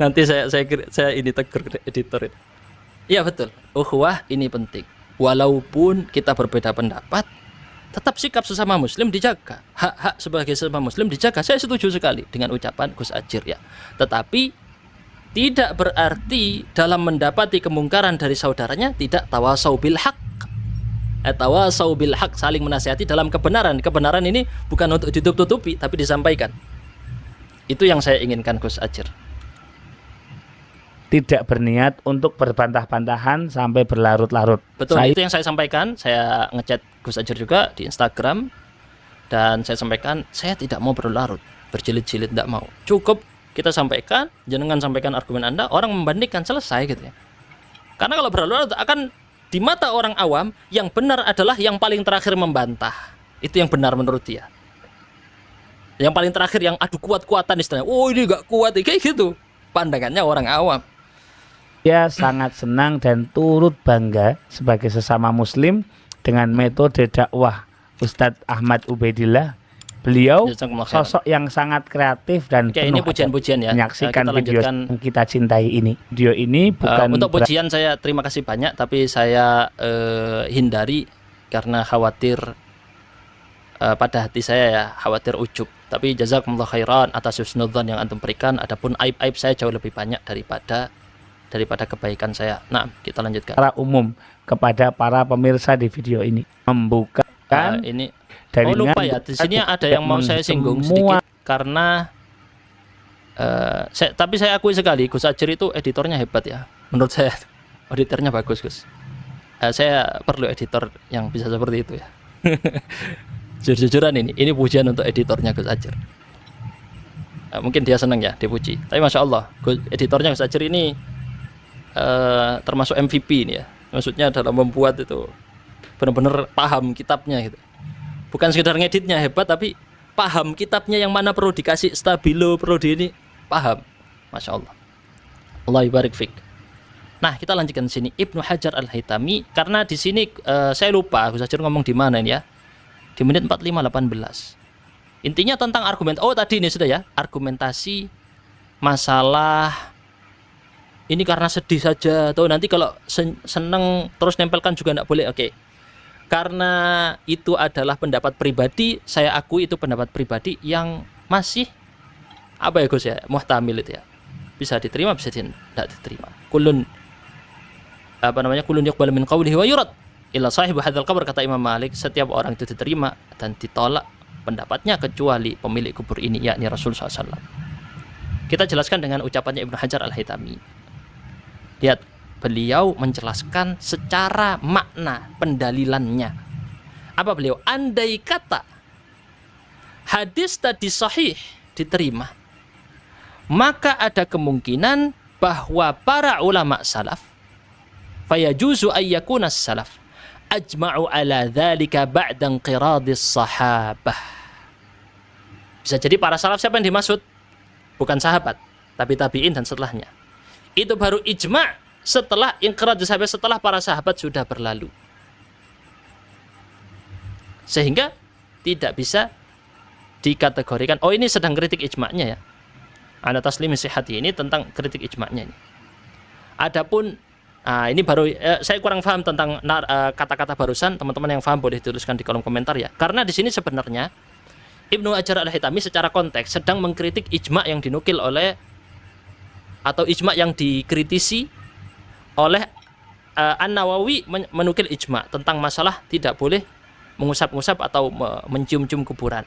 Nanti saya ini tegur editor itu. Iya betul, ukhuwah ini penting. Walaupun kita berbeda pendapat, tetap sikap sesama muslim dijaga. Hak-hak sebagai sesama muslim dijaga. Saya setuju sekali dengan ucapan Gus Ajir ya. Tetapi tidak berarti dalam mendapati kemungkaran dari saudaranya tidak tawasau bil haq. Tawasau bil haq, saling menasihati dalam kebenaran. Kebenaran ini bukan untuk ditutup-tutupi, tapi disampaikan. Itu yang saya inginkan Gus Ajir. Tidak berniat untuk berbantah-bantahan sampai berlarut-larut. Betul, itu yang saya sampaikan. Saya ngechat Gus Ajir juga di Instagram. Dan saya sampaikan, saya tidak mau berlarut, berjilid-jilid, tidak mau. Cukup kita sampaikan, jenengan sampaikan argumen Anda, orang membandingkan, selesai gitu ya. Karena kalau berlarut akan di mata orang awam, yang benar adalah yang paling terakhir membantah. Itu yang benar menurut dia. Yang paling terakhir yang adu kuat-kuatan istilahnya. Oh ini gak kuat, kayak gitu. Pandangannya orang awam. Dia sangat senang dan turut bangga sebagai sesama muslim dengan metode dakwah Ustadz Ahmad Ubaidillah. Beliau sosok yang sangat kreatif dan ini pujian-pujian ya. Menyaksikan video yang kita cintai ini. Video ini bukan untuk pujian saya terima kasih banyak, tapi saya hindari karena khawatir pada hati saya ya, khawatir ujub. Tapi jazakumullah khairan atas husnudzon yang antum berikan. Adapun aib-aib saya jauh lebih banyak daripada kebaikan saya. Nah, kita lanjutkan. Secara umum kepada para pemirsa di video ini membukakan ini. Oh lupa ya, di sini ada yang mau saya singgung sedikit karena tapi saya akui sekali Gus Ajir itu editornya hebat ya. Menurut saya editornya bagus, Gus. Saya perlu editor yang bisa seperti itu ya. Jujur-jujuran ini pujian untuk editornya Gus Ajir. Mungkin dia senang ya dipuji. Tapi masya Allah, editornya Gus Ajir ini termasuk MVP ini ya. Maksudnya dalam membuat itu benar-benar paham kitabnya gitu. Bukan sekedar ngeditnya hebat, tapi paham kitabnya yang mana perlu dikasih stabilo, perlu di ini paham. Masya Allah. Allah ibarik fik. Nah kita lanjutkan di sini Ibnu Hajar Al-Haytami, karena di sini saya lupa Gus Ajir ngomong di mana ini ya. Di menit 45:18. Intinya tentang argumen. Oh tadi ini sudah ya, argumentasi masalah ini karena sedih saja atau nanti kalau seneng terus nempelkan juga enggak boleh. Oke. Karena itu adalah pendapat pribadi, saya akui itu pendapat pribadi yang masih apa ya Gus ya, muhtamil itu ya. Bisa diterima, bisa tidak diterima. Kulun yuqbal min qawlihi wa yurad illa sahibu hadzal qabr, kata Imam Malik, setiap orang itu diterima dan ditolak pendapatnya kecuali pemilik kubur ini, yakni Rasul SAW. Kita jelaskan dengan ucapannya Ibnu Hajar Al-Haytami. Lihat, beliau menjelaskan secara makna pendalilannya. Apa beliau? Andai kata hadis tadi sahih diterima, maka ada kemungkinan bahwa para ulama salaf fayajuzu ayyakuna salaf ajma'u ala dzalika ba'da inqiradis sahabah. Bisa jadi para salaf siapa yang dimaksud? Bukan sahabat, tapi tabi'in dan setelahnya. Itu baru ijma' setelah inqiradis sahabat, setelah para sahabat sudah berlalu. Sehingga tidak bisa dikategorikan, oh ini sedang kritik ijma'nya ya. Ana taslimi sihhati ini tentang kritik ijma'nya ini. Adapun ini baru saya kurang paham tentang kata-kata barusan, teman-teman yang paham boleh tuliskan di kolom komentar ya. Karena di sini sebenarnya Ibnu Hajar Al-Haytami secara konteks sedang mengkritik ijma' yang dinukil oleh atau ijma' yang dikritisi oleh An-Nawawi menukil ijma' tentang masalah tidak boleh mengusap-ngusap atau mencium-cium kuburan.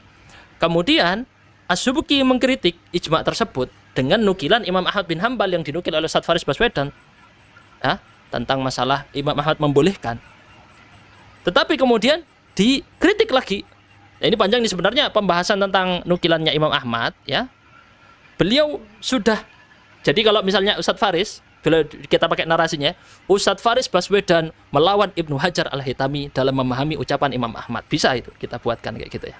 Kemudian As-Subki mengkritik ijma' tersebut dengan nukilan Imam Ahmad bin Hambal yang dinukil oleh Ustaz Faris Baswedan tentang masalah Imam Ahmad membolehkan. Tetapi kemudian dikritik lagi. Nah, ini panjang nih sebenarnya pembahasan tentang nukilannya Imam Ahmad ya. Beliau sudah, jadi kalau misalnya Ustaz Faris, bila kita pakai narasinya, Ustaz Faris Baswedan melawan Ibnu Hajar Al-Haytami dalam memahami ucapan Imam Ahmad. Bisa itu kita buatkan kayak gitu ya.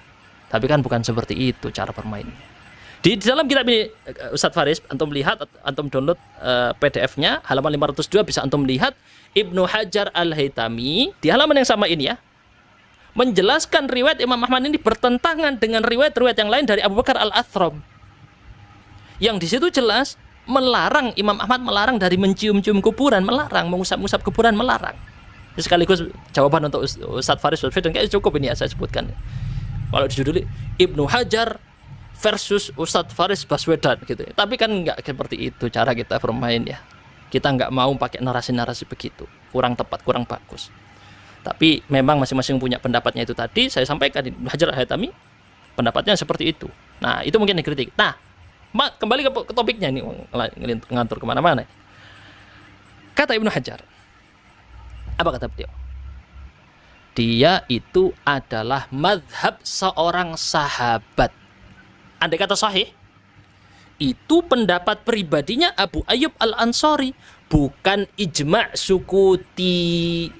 Tapi kan bukan seperti itu cara bermainnya. Di dalam kitab ini Ustaz Faris, antum lihat, antum download PDF-nya halaman 502, bisa antum lihat Ibnu Hajar Al-Haytami di halaman yang sama ini ya, menjelaskan riwayat Imam Ahmad ini bertentangan dengan riwayat-riwayat yang lain dari Abu Bakar Al-Athram. Yang di situ jelas melarang, Imam Ahmad melarang dari mencium-cium kuburan, melarang mengusap-ngusap kuburan, melarang. Sekaligus jawaban untuk Ustaz Faris dan kayaknya cukup ini ya saya sebutkan. Kalau dijuduli Ibnu Hajar versus Ustaz Faris Baswedan gitu. Tapi kan enggak seperti itu cara kita bermain ya. Kita enggak mau pakai narasi-narasi begitu. Kurang tepat, kurang bagus. Tapi memang masing-masing punya pendapatnya itu tadi. Saya sampaikan Ibnu Hajar Al-Haytami pendapatnya seperti itu. Nah itu mungkin dikritik. Nah kembali ke topiknya ini, ngantur kemana-mana. Kata Ibnu Hajar, apa kata beliau? Dia itu adalah madhab seorang sahabat. Andai kata sahih, itu pendapat pribadinya Abu Ayyub Al-Ansari, bukan ijma' sukuti.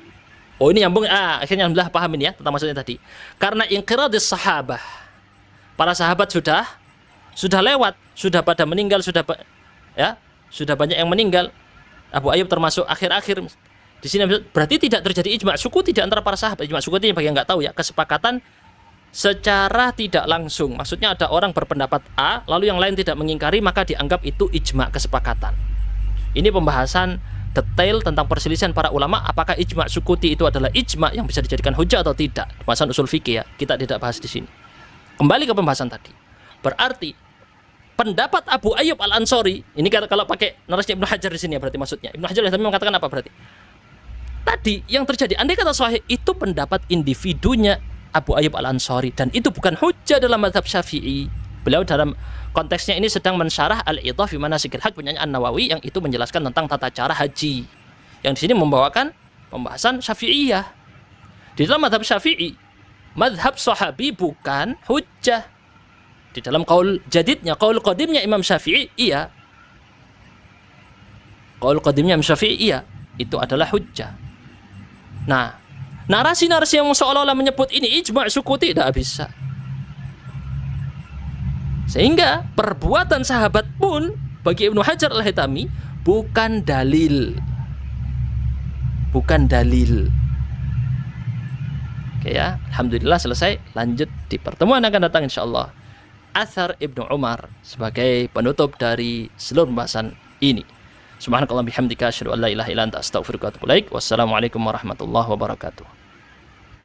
Oh ini nyambung, akhirnya alhamdulillah paham ini ya tentang maksudnya tadi. Karena inqiradis sahabah, para sahabat sudah lewat, sudah pada meninggal, sudah banyak yang meninggal. Abu Ayyub termasuk akhir-akhir. Di sini berarti tidak terjadi ijma' sukuti di antara para sahabat. Ijma' sukuti bagi yang nggak tahu ya, kesepakatan secara tidak langsung. Maksudnya ada orang berpendapat A, lalu yang lain tidak mengingkari, maka dianggap itu ijma' kesepakatan. Ini pembahasan detail tentang perselisihan para ulama, apakah ijma' sukuti itu adalah ijma' yang bisa dijadikan hujah atau tidak. Pembahasan usul fikih ya, kita tidak bahas di sini. Kembali ke pembahasan tadi. Berarti pendapat Abu Ayyub Al-Ansari, ini kalau pakai narasi Ibnu Hajar di sini ya berarti maksudnya. Ibnu Hajar tapi mengatakan apa berarti? Tadi yang terjadi, andai kata sahih itu pendapat individunya Abu Ayyub Al-Ansari dan itu bukan hujah dalam mazhab Syafi'i. Beliau dalam konteksnya ini sedang mensyarah Al-Idhah fi Manasikil Hajj punya An-Nawawi yang itu menjelaskan tentang tata cara haji. Yang di sini membawakan pembahasan Syafi'iyah. Di dalam mazhab Syafi'i, mazhab sahabi bukan hujjah. Di dalam qaul jadidnya, qaul qadimnya Imam Syafi'i, iya. Qaul qadimnya Imam Syafi'i, iya. Itu adalah hujjah. Nah, narasi-narasi yang seolah-olah menyebut ini ijma' sukuti tidak bisa. Sehingga perbuatan sahabat pun bagi Ibnu Hajar Al-Haytami bukan dalil. Bukan dalil. Oke ya, alhamdulillah selesai. Lanjut di pertemuan akan datang insyaallah. Athar Ibnu Umar sebagai penutup dari seluruh pembahasan ini. Subhanakallahumma bihamdika asyhadu an la ilaha illa anta astaghfiruka wa atubu ilaik. Wassalamualaikum warahmatullahi wabarakatuh.